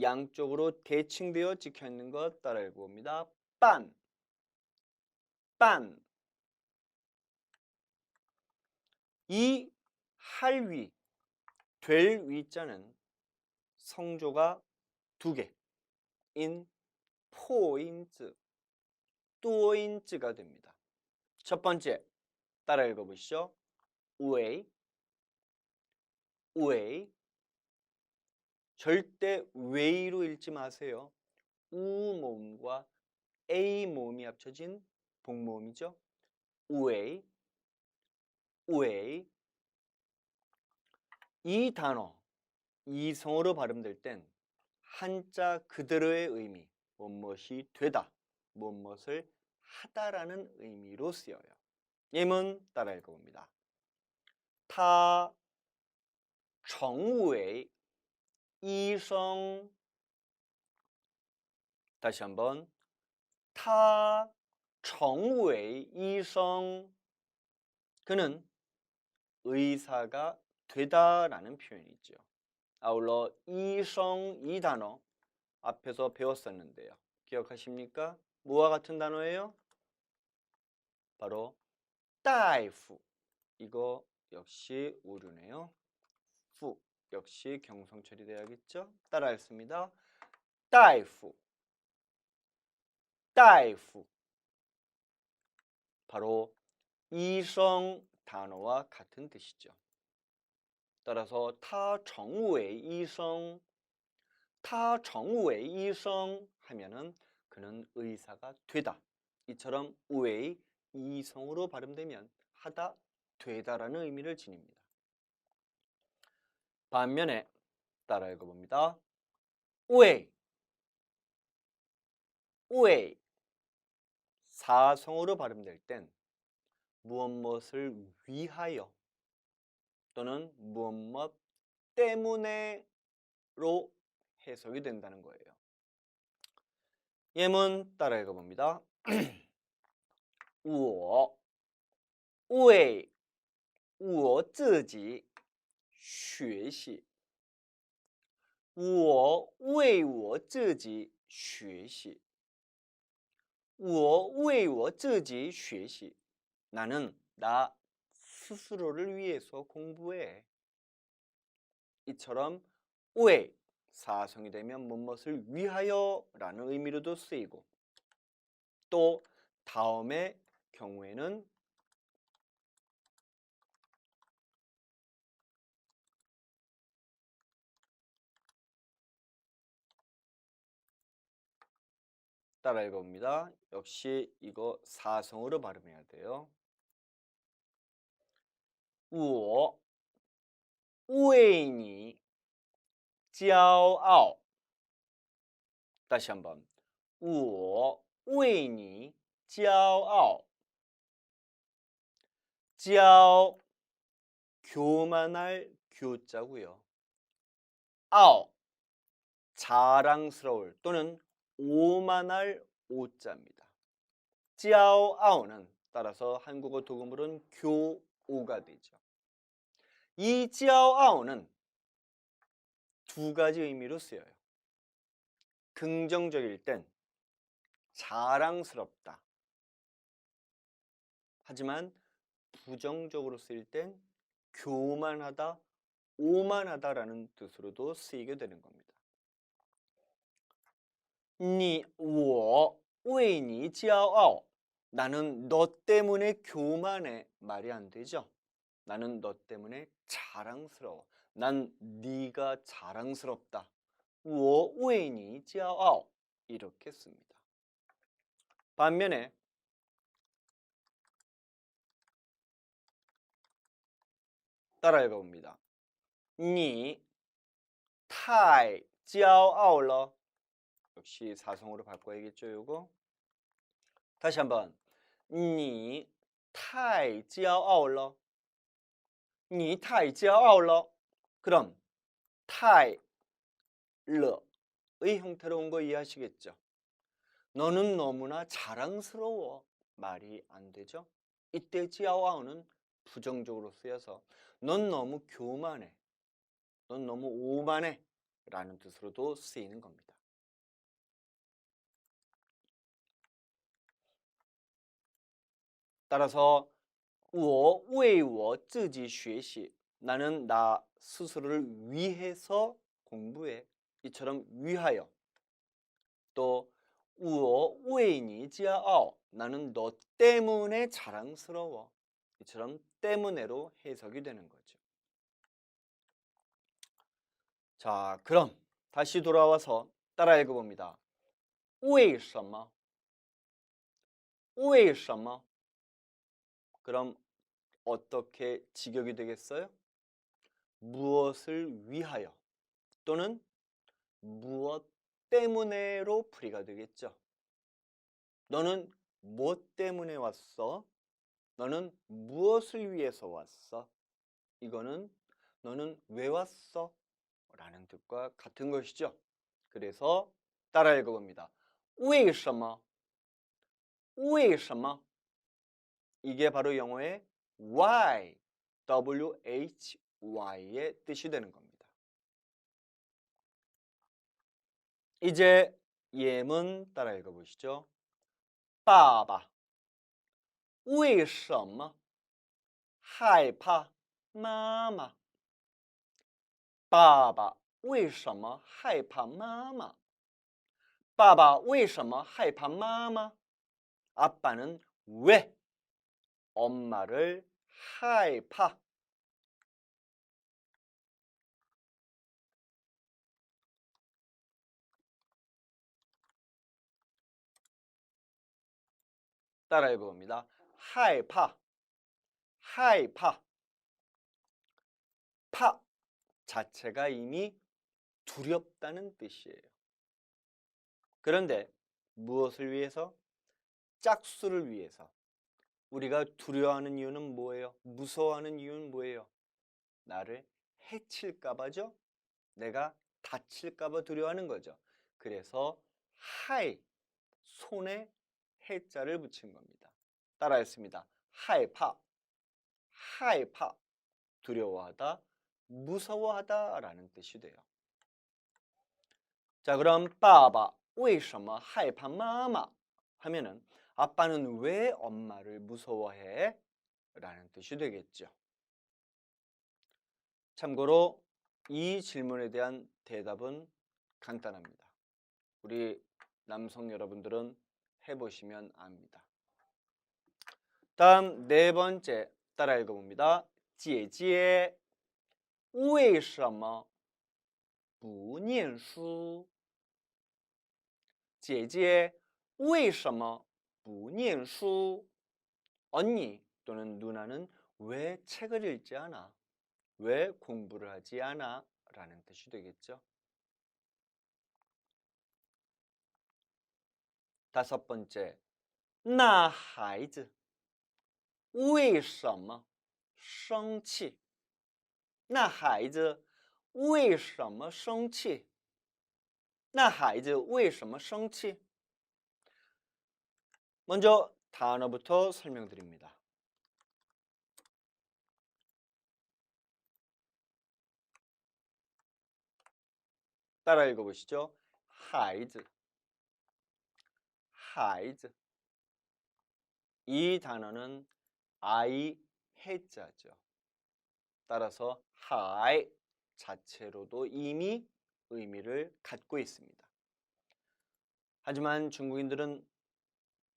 양쪽으로 대칭되어 찍혀 있는 것 따라 읽어봅니다. 빤, 빤. 이 할 위, 될 위자는 성조가 두 개인 포인트, 多音즈가 됩니다. 첫 번째 따라 읽어보시죠. 웨이, 웨이. 절대 웨이로 읽지 마세요. 우 모음과 A 모음이 합쳐진 복모음이죠. 웨이, 웨이. 이 단어 이성으로 발음될 땐 한자 그대로의 의미, 무엇이 되다, 무엇을 하다라는 의미로 쓰여요. 예문 따라 읽어봅니다. 타 정우의 이성. 다시 한번. 타 정우의 이성. 그는 의사가 되다라는 표현이죠. 아울러 이성 이 단어 앞에서 배웠었는데요. 기억하십니까? 뭐와 같은 단어예요? 바로 大夫. 이거 역시 오류네요. 후 역시 경성 처리돼야겠죠? 따라하겠습니다. 大夫, 大夫. 바로 이성 단어와 같은 뜻이죠. 따라서 他成为医生, 他成为医生 하면은 그는 의사가 되다. 이처럼 웨이 이성으로 발음되면 하다, 되다라는 의미를 지닙니다. 반면에 따라 읽어봅니다. 웨이, 웨이. 사성으로 발음될 땐 무엇을 위하여 또는 무엇 때문에로 해석이 된다는 거예요. 예문 따라 읽어봅니다. 我为我自己学习，我为我自己学习，我为我自己学习. 나는 나 스스로를 위해서 공부해. 이처럼 왜 사성이 되면 무엇을 위하여라는 의미로도 쓰이고, 또 다음의 경우에는 따라 읽어봅니다. 역시 이거 사성으로 발음해야 돼요. 我为你骄傲. 다시 한번. 我为你骄傲. 骄 교만할 교자고요. 傲 자랑스러울 또는 오만할 오자입니다. 骄傲는 따라서 한국어 도금으로는 교오가 되죠. 이 骄傲는 두 가지 의미로 쓰여요. 긍정적일 땐 자랑스럽다. 하지만 부정적으로 쓰일 땐 교만하다, 오만하다라는 뜻으로도 쓰이게 되는 겁니다. 我为你骄傲. 나는 너 때문에 교만해. 말이 안 되죠. 나는 너 때문에 자랑스러워. 난 네가 자랑스럽다. 我为你骄傲. 이렇게 씁니다. 반면에 따라 읽어봅니다. 你太骄傲了. 역시 사성으로 바꿔야겠죠, 요거. 다시 한번. 你太骄傲了. 你太骄傲了. 그럼 太의 형태로 온 거 이해하시겠죠? 너는 너무나 자랑스러워. 말이 안 되죠? 이때 骄傲는 부정적으로 쓰여서 넌 너무 교만해. 넌 너무 오만해. 라는 뜻으로도 쓰이는 겁니다. 따라서 我为我自己学习. 나는 나 스스로를 위해서 공부해. 이처럼 위하여. 또我为你骄傲. 나는 너 때문에 자랑스러워. 이처럼 때문에로 해석이 되는 거죠. 자, 그럼 다시 돌아와서 따라 읽어봅니다. 为什么?为什么? 그럼 어떻게 직역이 되겠어요? 무엇을 위하여 또는 무엇 때문에로 풀이가 되겠죠. 너는 뭐 때문에 왔어? 너는 무엇을 위해서 왔어? 이거는 너는 왜 왔어? 라는 뜻과 같은 것이죠. 그래서 따라 읽어봅니다. 为什么?为什么? 이게 바로 영어의 why, why의 뜻이 되는 겁니다. 이제 예문 따라 읽어보시죠. 爸爸为什么害怕妈妈？爸爸为什么害怕妈妈？爸爸为什么害怕妈妈? 아빠는 왜 엄마를害怕? 따라 읽어봅니다. 害怕. 파 자체가 이미 두렵다는 뜻이에요. 그런데 무엇을 위해서? 짝수를 위해서. 우리가 두려워하는 이유는 뭐예요? 무서워하는 이유는 뭐예요? 나를 해칠까봐죠? 내가 다칠까봐 두려워하는 거죠. 그래서 하이, 손에 해자를 붙인 겁니다. 따라했습니다. 하이파, 하이파, 두려워하다, 무서워하다 라는 뜻이 돼요. 자, 그럼 爸爸为什么害怕妈妈 하면은 아빠는 왜 엄마를 무서워해? 라는 뜻이 되겠죠. 참고로 이 질문에 대한 대답은 간단합니다. 우리 남성 여러분들은 해보시면 압니다. 다음 네 번째 따라 읽어봅니다. 姐姐为什么不念书?姐姐为什么不念书? 언니 또는 누나는 왜 책을 읽지 않아? 왜 공부를 하지 않아? 라는 뜻이 되겠죠. 다섯 번째, 那孩子为什么生气?那孩子为什么生气?那孩子为什么生气? 먼저 단어부터 설명드립니다. 따라 읽어보시죠. 孩子, 孩子. 이 단어는 아이 해자죠. 따라서 하이 자체로도 이미 의미를 갖고 있습니다. 하지만 중국인들은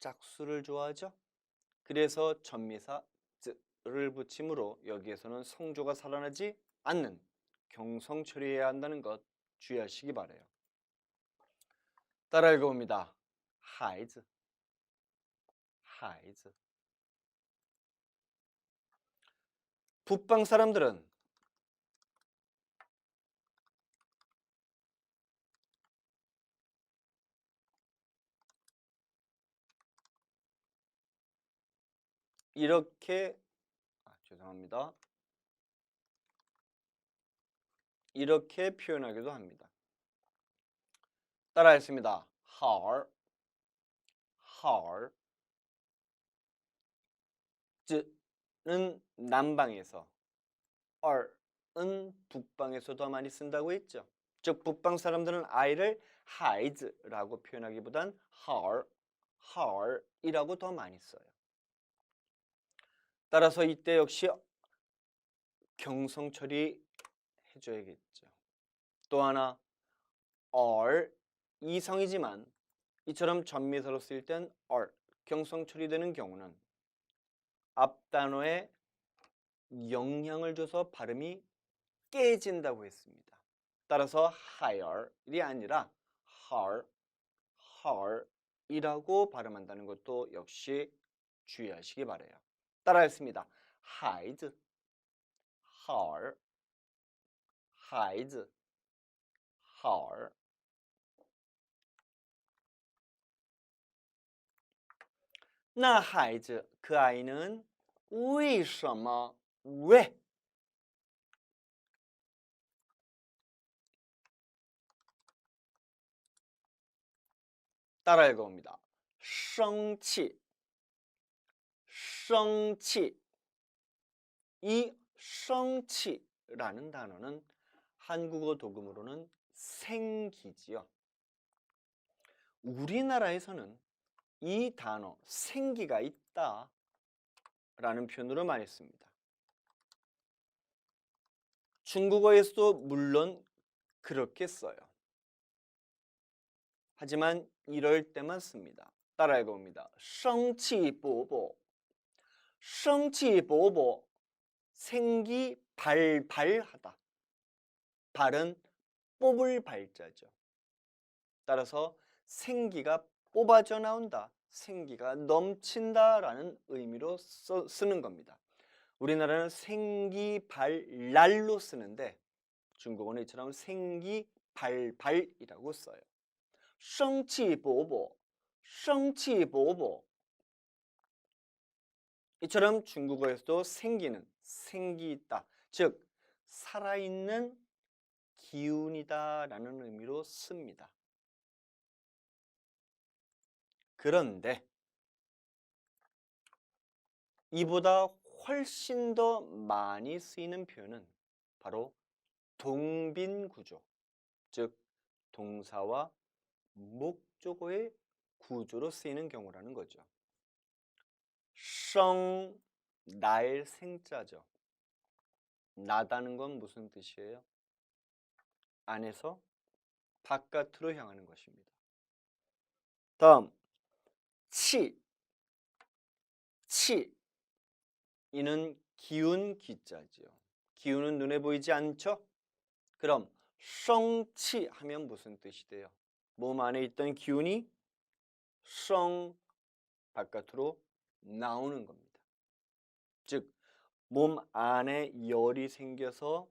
짝수를 좋아하죠. 그래서 전미사 즈를 붙임으로 여기에서는 성조가 살아나지 않는 경성 처리해야 한다는 것 주의하시기 바라요. 따라 읽어봅니다. 孩子, 孩子. 북방 사람들은 이렇게 죄송합니다. 이렇게 표현하기도 합니다. 따라했습니다. 好好 즈는 남방에서, 얼은 북방에서 더 많이 쓴다고 했죠. 즉 북방 사람들은 아이를 하이즈라고 표현하기보단 헐이라고 더 많이 써요. 따라서 이때 역시 경성 처리 해줘야겠죠. 또 하나 이성이지만 이처럼 전미사로 쓰일 땐 얼, 경성 처리되는 경우는 앞 단어에 영향을 줘서 발음이 깨진다고 했습니다. 따라서 hire이 아니라 her이라고 발음한다는 것도 역시 주의하시기 바라요. 따라했습니다.孩子, her, 孩子, her. 那孩子, 그 아이는 为什么, 왜? 따라 읽어봅니다. 生气, 生气. 이 生气라는 단어는 한국어 도금으로는 생기지요. 우리나라에서는 이 단어 생기가 있다 라는 표현으로 많이 씁니다. 중국어에서도 물론 그렇게 써요. 하지만 이럴 때만 씁니다. 따라 읽어봅니다. 生气勃勃, 生气勃勃, 생기 발발하다. 발은 뽑을 발자죠. 따라서 생기가 뽑아져 나온다, 생기가 넘친다라는 의미로 쓰는 겁니다. 우리나라는 생기발랄로 쓰는데 중국어는 이처럼 생기발발이라고 써요. 生气勃勃, 生气勃勃. 이처럼 중국어에서도 생기는, 생기 있다, 즉 살아있는 기운이다 라는 의미로 씁니다. 그런데 이보다 훨씬 더 많이 쓰이는 표현은 바로 동빈구조, 즉 동사와 목적어의 구조로 쓰이는 경우라는 거죠. 生, 날 생자죠. 나다는 건 무슨 뜻이에요? 안에서 바깥으로 향하는 것입니다. 다음, 치, 치. 이는 기운 기자지요. 기운은 눈에 보이지 않죠? 그럼 성치 하면 무슨 뜻이 돼요? 몸 안에 있던 기운이 성 바깥으로 나오는 겁니다. 즉 몸 안에 열이 생겨서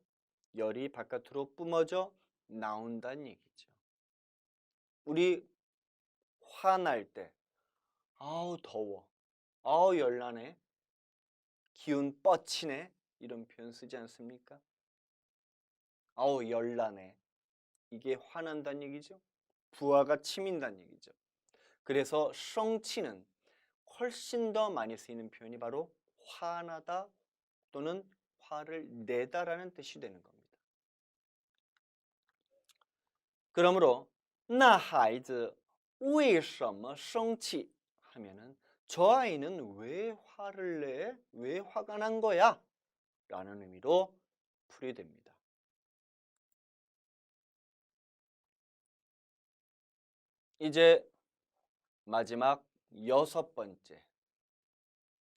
열이 바깥으로 뿜어져 나온다는 얘기죠. 우리 화날 때 아우 더워, 아우 열나네, 기운 뻗치네, 이런 표현 쓰지 않습니까? 아우 열나네. 이게 화난다는 얘기죠. 부하가 치민다는 얘기죠. 그래서 성치는 훨씬 더 많이 쓰이는 표현이 바로 화나다 또는 화를 내다라는 뜻이 되는 겁니다. 그러므로 那孩子为什么生气 하면은 저 아이는 왜 화를 내? 왜 화가 난 거야? 라는 의미로 풀이됩니다. 이제 마지막 6번째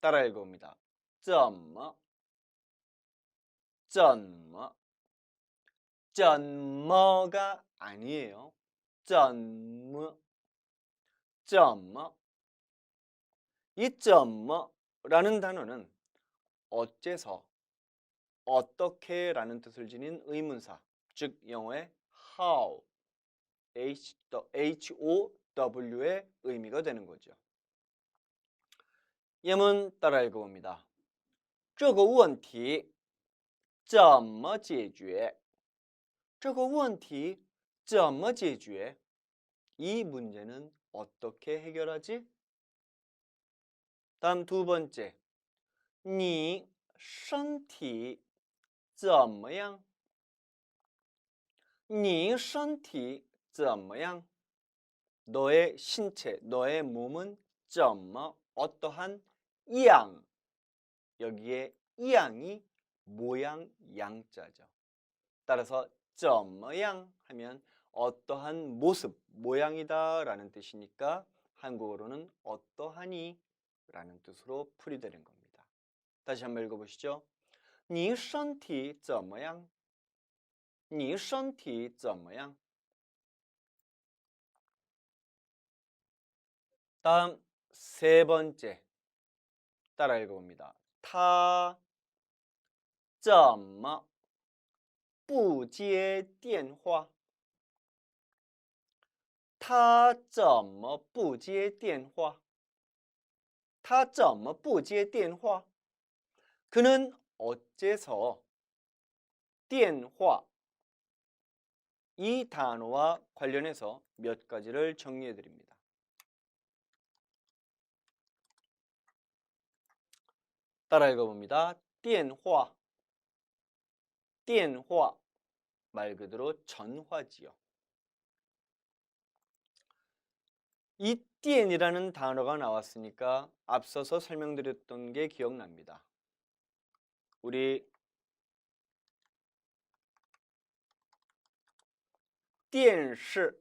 따라 읽어봅니다. 怎么 怎么 怎么가 아니에요. 怎么 怎么 이 怎么라는 단어는 어째서, 어떻게 라는 뜻을 지닌 의문사, 즉 영어의 how, HOW의 의미가 되는 거죠. 예문 따라 읽어봅니다. 这个问题怎么解决?这个问题怎么解决? 이 문제는 어떻게 해결하지? 다음 두 번째, 你身体怎么样?你身体怎么样? 너의 신체, 너의 몸은 怎么 어떠한 양, 여기에 양이 모양 양자죠. 따라서 怎么样 하면 어떠한 모습, 모양이다 라는 뜻이니까 한국어로는 어떠하니 라는 뜻으로 풀이되는 겁니다. 다시 한번 읽어보시죠. 你身体怎么样?你身体怎么样? 다음 세 번째 따라 읽어봅니다. 他怎么不接电话?他怎么不接电话?他怎么不接电话? 그는 어째서 电话 이 단어와 관련해서 몇 가지를 정리해 드립니다. 따라 읽어봅니다. 电话 电话 말 그대로 전화지요. 이 电이라는 단어가 나왔으니까 앞서서 설명드렸던 게 기억납니다. 우리 电视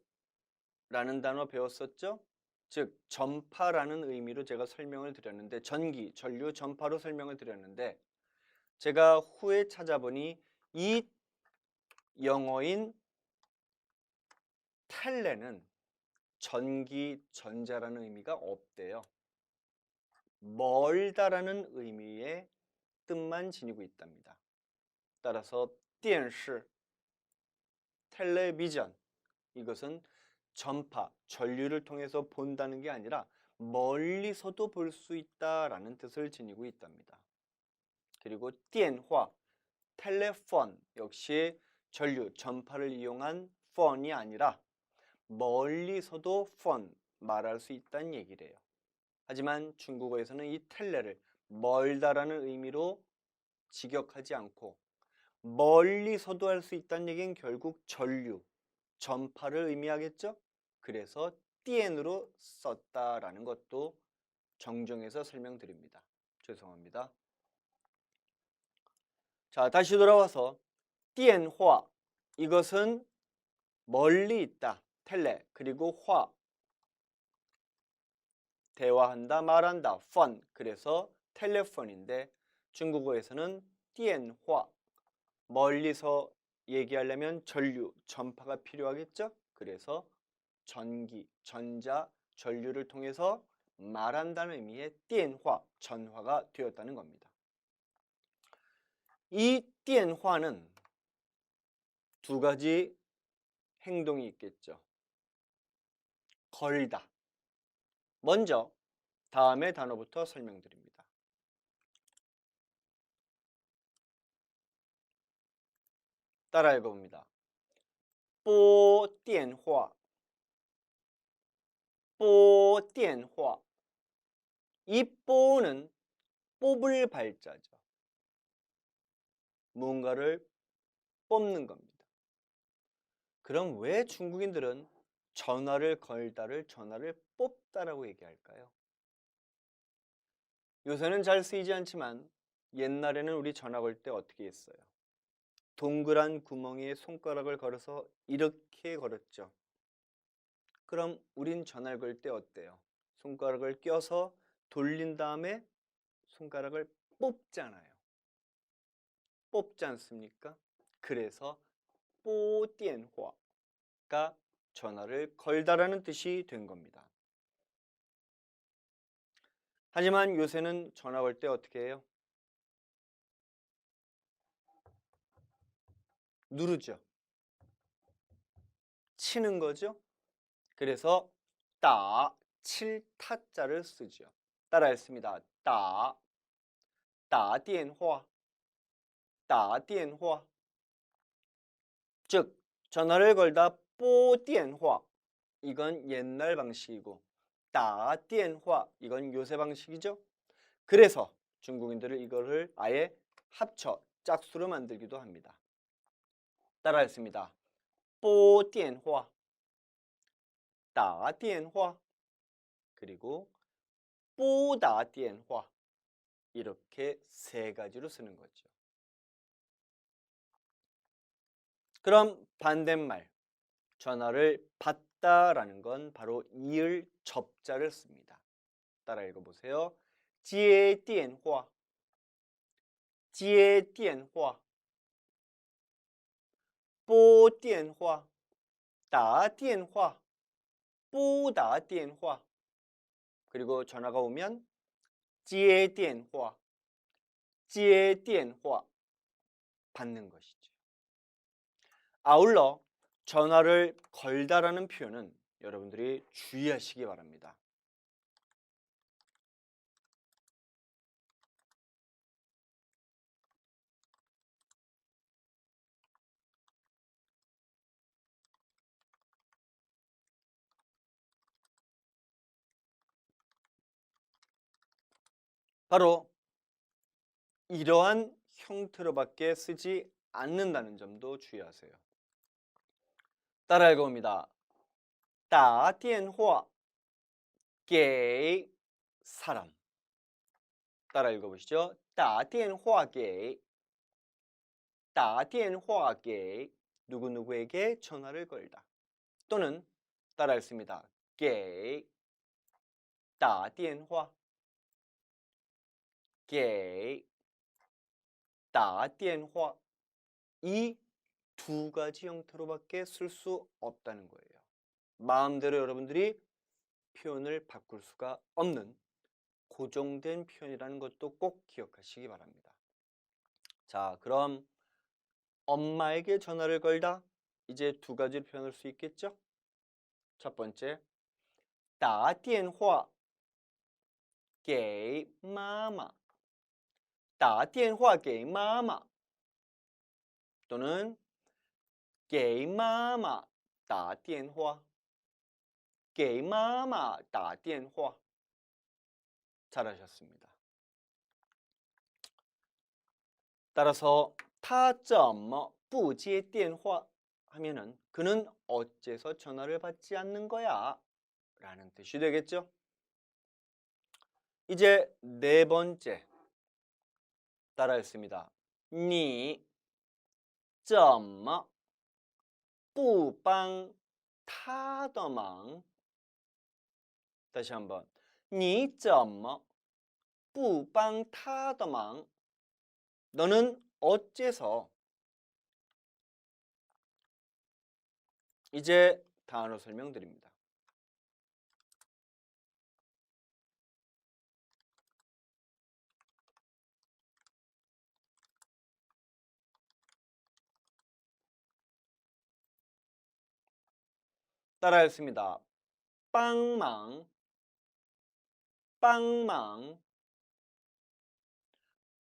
라는 단어 배웠었죠? 즉 전파라는 의미로 제가 설명을 드렸는데 전기, 전류, 전파로 설명을 드렸는데 제가 후에 찾아보니 이 영어인 텔레는 전기, 전자라는 의미가 없대요. 멀다라는 의미의 뜻만 지니고 있답니다. 따라서 电视, 텔레비전 이것은 전파, 전류를 통해서 본다는 게 아니라 멀리서도 볼 수 있다라는 뜻을 지니고 있답니다. 그리고 电话, 텔레폰 역시 전류, 전파를 이용한 폰이 아니라 멀리서도 폰, 말할 수 있다는 얘기래요. 하지만 중국어에서는 이 텔레를 멀다라는 의미로 직역하지 않고 멀리서도 할 수 있다는 얘기는 결국 전류, 전파를 의미하겠죠? 그래서 电으로 썼다라는 것도 정정해서 설명드립니다. 죄송합니다. 자, 다시 돌아와서 电话 이것은 멀리 있다, 텔레, 그리고 화 대화한다, 말한다, 폰 그래서 텔레폰인데 중국어에서는 电话 멀리서 얘기하려면 전류, 전파가 필요하겠죠? 그래서 전기, 전자, 전류를 통해서 말한다는 의미의 电话, 전화가 되었다는 겁니다. 이 电话는 두 가지 행동이 있겠죠. 걸다. 먼저 다음의 단어부터 설명드립니다. 따라 읽어봅니다. 拨电话拨电话 이 뽀는 뽑을 발자죠. 무언가를 뽑는 겁니다. 그럼 왜 중국인들은 전화를 걸다를 전화를 뽑다라고 얘기할까요? 요새는 잘 쓰이지 않지만 옛날에는 우리 전화 걸 때 어떻게 했어요? 동그란 구멍에 손가락을 걸어서 이렇게 걸었죠. 그럼 우린 전화를 걸 때 어때요? 손가락을 껴서 돌린 다음에 손가락을 뽑잖아요. 뽑지 않습니까? 그래서 拨电话가 전화를 걸다라는 뜻이 된 겁니다. 하지만 요새는 전화 걸 때 어떻게 해요? 누르죠. 치는 거죠. 그래서 따, 칠 타자를 쓰죠. 따라 했습니다. 따, 따电话, 따 电话. 즉 전화를 걸다 拨电话 이건 옛날 방식이고 打电话 이건 요새 방식이죠. 그래서 중국인들은 이거를 아예 합쳐 짝수로 만들기도 합니다. 따라 했습니다. 拨电话打电话 그리고 拨打电话 이렇게 세 가지로 쓰는 거죠. 그럼 반대말 전화를 받다라는 건 바로 이을 접자를 씁니다. 따라 읽어보세요. 接电话接电话拨电话打电话不打电话 그리고 전화가 오면 接电话接电话 받는 것이죠. 아울러 전화를 걸다라는 표현은 여러분들이 주의하시기 바랍니다. 바로 이러한 형태로밖에 쓰지 않는다는 점도 주의하세요. 따라 읽어봅니다. 打电话给 사람. 따라 읽어보시죠. 打电话给打电话给 누구누구에게 전화를 걸다. 또는 따라 읽습니다. 给打电话给打电话이 두 가지 형태로밖에 쓸 수 없다는 거예요. 마음대로 여러분들이 표현을 바꿀 수가 없는 고정된 표현이라는 것도 꼭 기억하시기 바랍니다. 자, 그럼 엄마에게 전화를 걸다 이제 두 가지를 표현할 수 있겠죠? 첫 번째, 打电话给妈妈打电话给妈妈 또는 给妈妈打电话给妈妈打电话 잘하셨습니다. 따라서 他怎么不接电话 하면은 그는 어째서 전화를 받지 않는 거야? 라는 뜻이 되겠죠? 이제 네 번째 따라했습니다. 你怎么不帮他的忙 다시 한번 你怎么不帮他的忙 너는 어째서 이제 단어 설명드립니다. 따라했습니다. 帮忙帮忙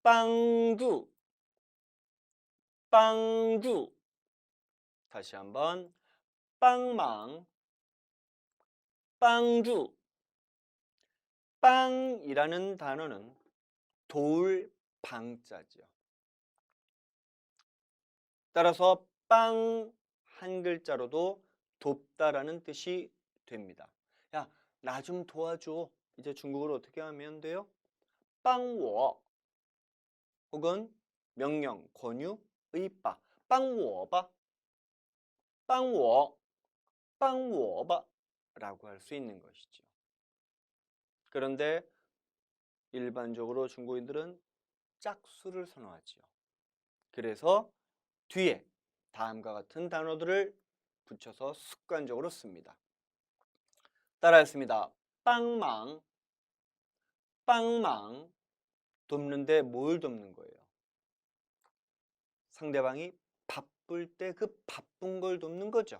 帮助帮助 다시 한번 帮忙帮助 빵이라는 단어는 도울 방자죠. 따라서 빵 한 글자로도 돕다라는 뜻이 됩니다. 야, 나 좀 도와줘. 이제 중국어로 어떻게 하면 돼요? 帮我 혹은 명령, 권유, 의빠 帮我吧帮我帮我吧라고 할 수 있는 것이죠. 그런데 일반적으로 중국인들은 짝수를 선호하지요. 그래서 뒤에 다음과 같은 단어들을 붙여서 습관적으로 씁니다. 따라했습니다. 帮忙 帮忙 돕는데 뭘 돕는 거예요? 상대방이 바쁠 때 그 바쁜 걸 돕는 거죠.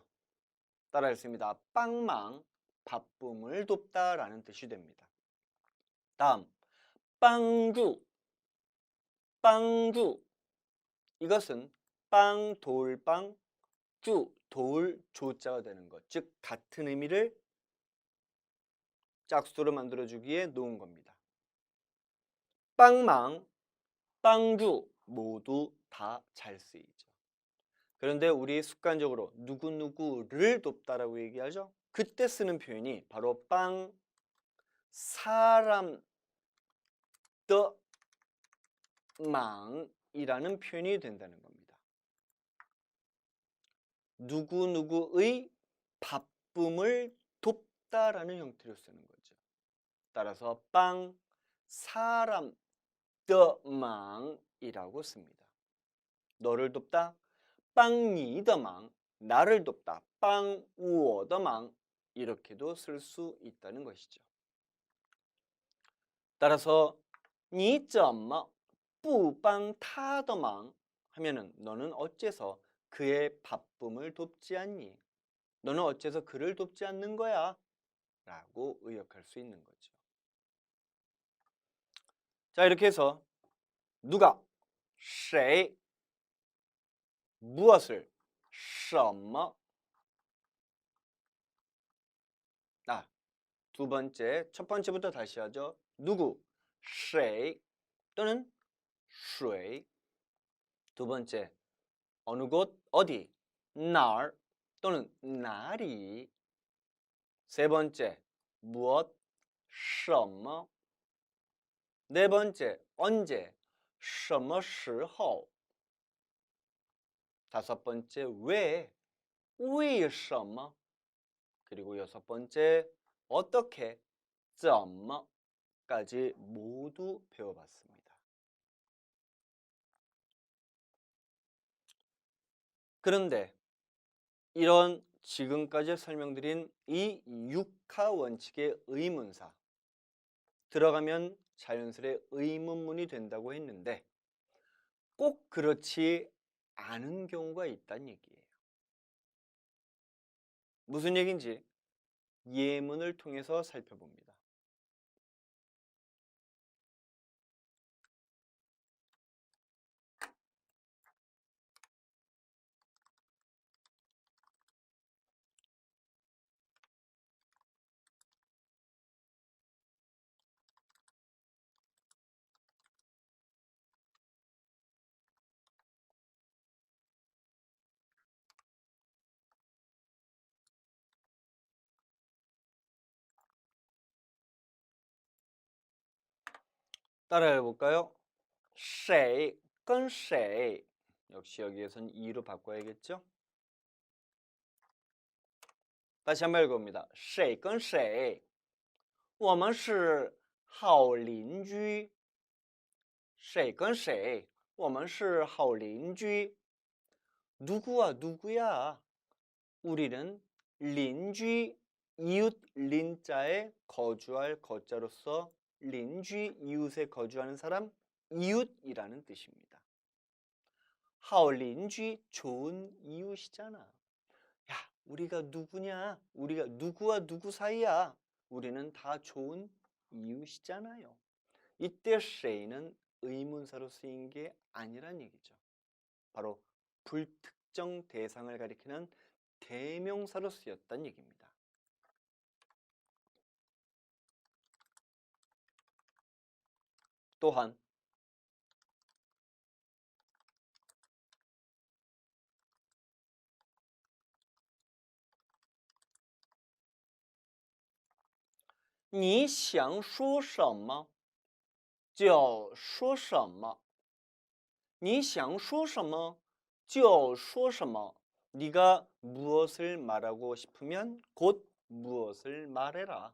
따라했습니다. 帮忙 바쁨을 돕다라는 뜻이 됩니다. 다음 帮助 帮助 이것은 빵, 돌빵, 주, 도울, 조자가 되는 것. 즉 같은 의미를 짝수로 만들어주기에 놓은 겁니다. 빵망, 빵주 모두 다 잘 쓰이죠. 그런데 우리 습관적으로 누구누구를 돕다라고 얘기하죠. 그때 쓰는 표현이 바로 빵, 사람, 더, 망이라는 표현이 된다는 겁니다. 누구누구의 바쁨을 돕다라는 형태로 쓰는 거죠. 따라서 빵 사람 더망이라고 씁니다. 너를 돕다 빵니的忙 나를 돕다 빵我的忙 이렇게도 쓸 수 있다는 것이죠. 따라서 你怎么不帮他的忙 하면은 너는 어째서 그의 바쁨을 돕지 않니? 너는 어째서 그를 돕지 않는 거야? 라고 의역할 수 있는 거죠. 자, 이렇게 해서 누가 谁 무엇을 什么 두 번째, 첫 번째부터 다시 하죠. 누구 谁 또는 谁 두 번째 어느 곳 어디 哪儿 또는 나리 세 번째 무엇 什么 네 번째 언제 什么时候 다섯 번째 왜 为什么 그리고 여섯 번째 어떻게 怎么 까지 모두 배워봤습니다. 그런데 이런 지금까지 설명드린 이 육하 원칙의 의문사 들어가면 자연스레 의문문이 된다고 했는데 꼭 그렇지 않은 경우가 있다는 얘기예요. 무슨 얘기인지 예문을 통해서 살펴봅니다. 따라해 볼까요? 谁跟谁 역시 여기에선 이로 바꿔야겠죠? 다시 한번 읽어봅니다. 谁跟谁我们是好邻居谁跟谁我们是好邻居 누구와 누구야? 우리는 린쥐 이웃 린자에 거주할 거자로서 린쥐 이웃에 거주하는 사람 이웃이라는 뜻입니다. 하오 린쥐 좋은 이웃이잖아. 야, 우리가 누구냐? 우리가 누구와 누구 사이야? 우리는 다 좋은 이웃이잖아요. 이때 谁는 의문사로 쓰인 게 아니란 얘기죠. 바로 불특정 대상을 가리키는 대명사로 쓰였다는 얘기입니다. 또한你想说什么就说什么你想说什么就说什么 네가 무엇을 말하고 싶으면 곧 무엇을 말해라.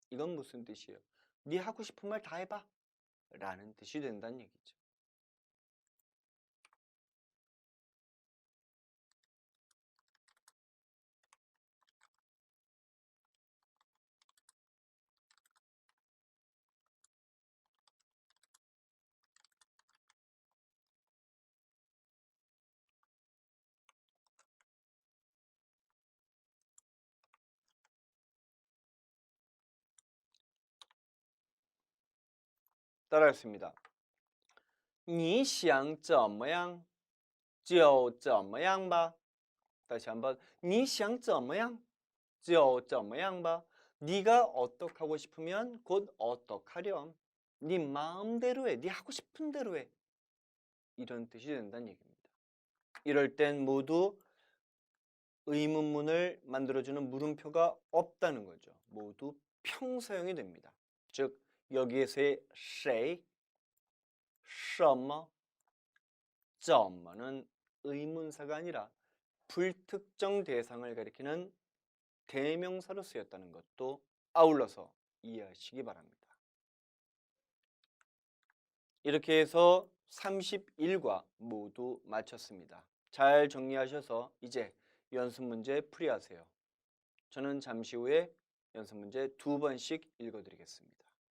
이건 무슨 뜻이에요? 네 하고 싶은 말 다 해봐 라는 뜻이 된다는 얘기죠. 따라했습니다. 你想怎么样就怎么样吧 다시 한번 你想怎么样就怎么样吧 네가 어떻게 하고 싶으면 곧 어떻게 하렴 네 마음대로 해, 네 하고 싶은 대로 해 이런 뜻이 된다는 얘기입니다. 이럴 땐 모두 의문문을 만들어주는 물음표가 없다는 거죠. 모두 평사형이 됩니다. 즉 여기에서의 谁, 什么, 怎么는 의문사가 아니라 불특정 대상을 가리키는 대명사로 쓰였다는 것도 아울러서 이해하시기 바랍니다. 이렇게 해서 31과 모두 마쳤습니다. 잘 정리하셔서 이제 연습 문제 풀이하세요. 저는 잠시 후에 연습 문제 2번씩 읽어드리겠습니다.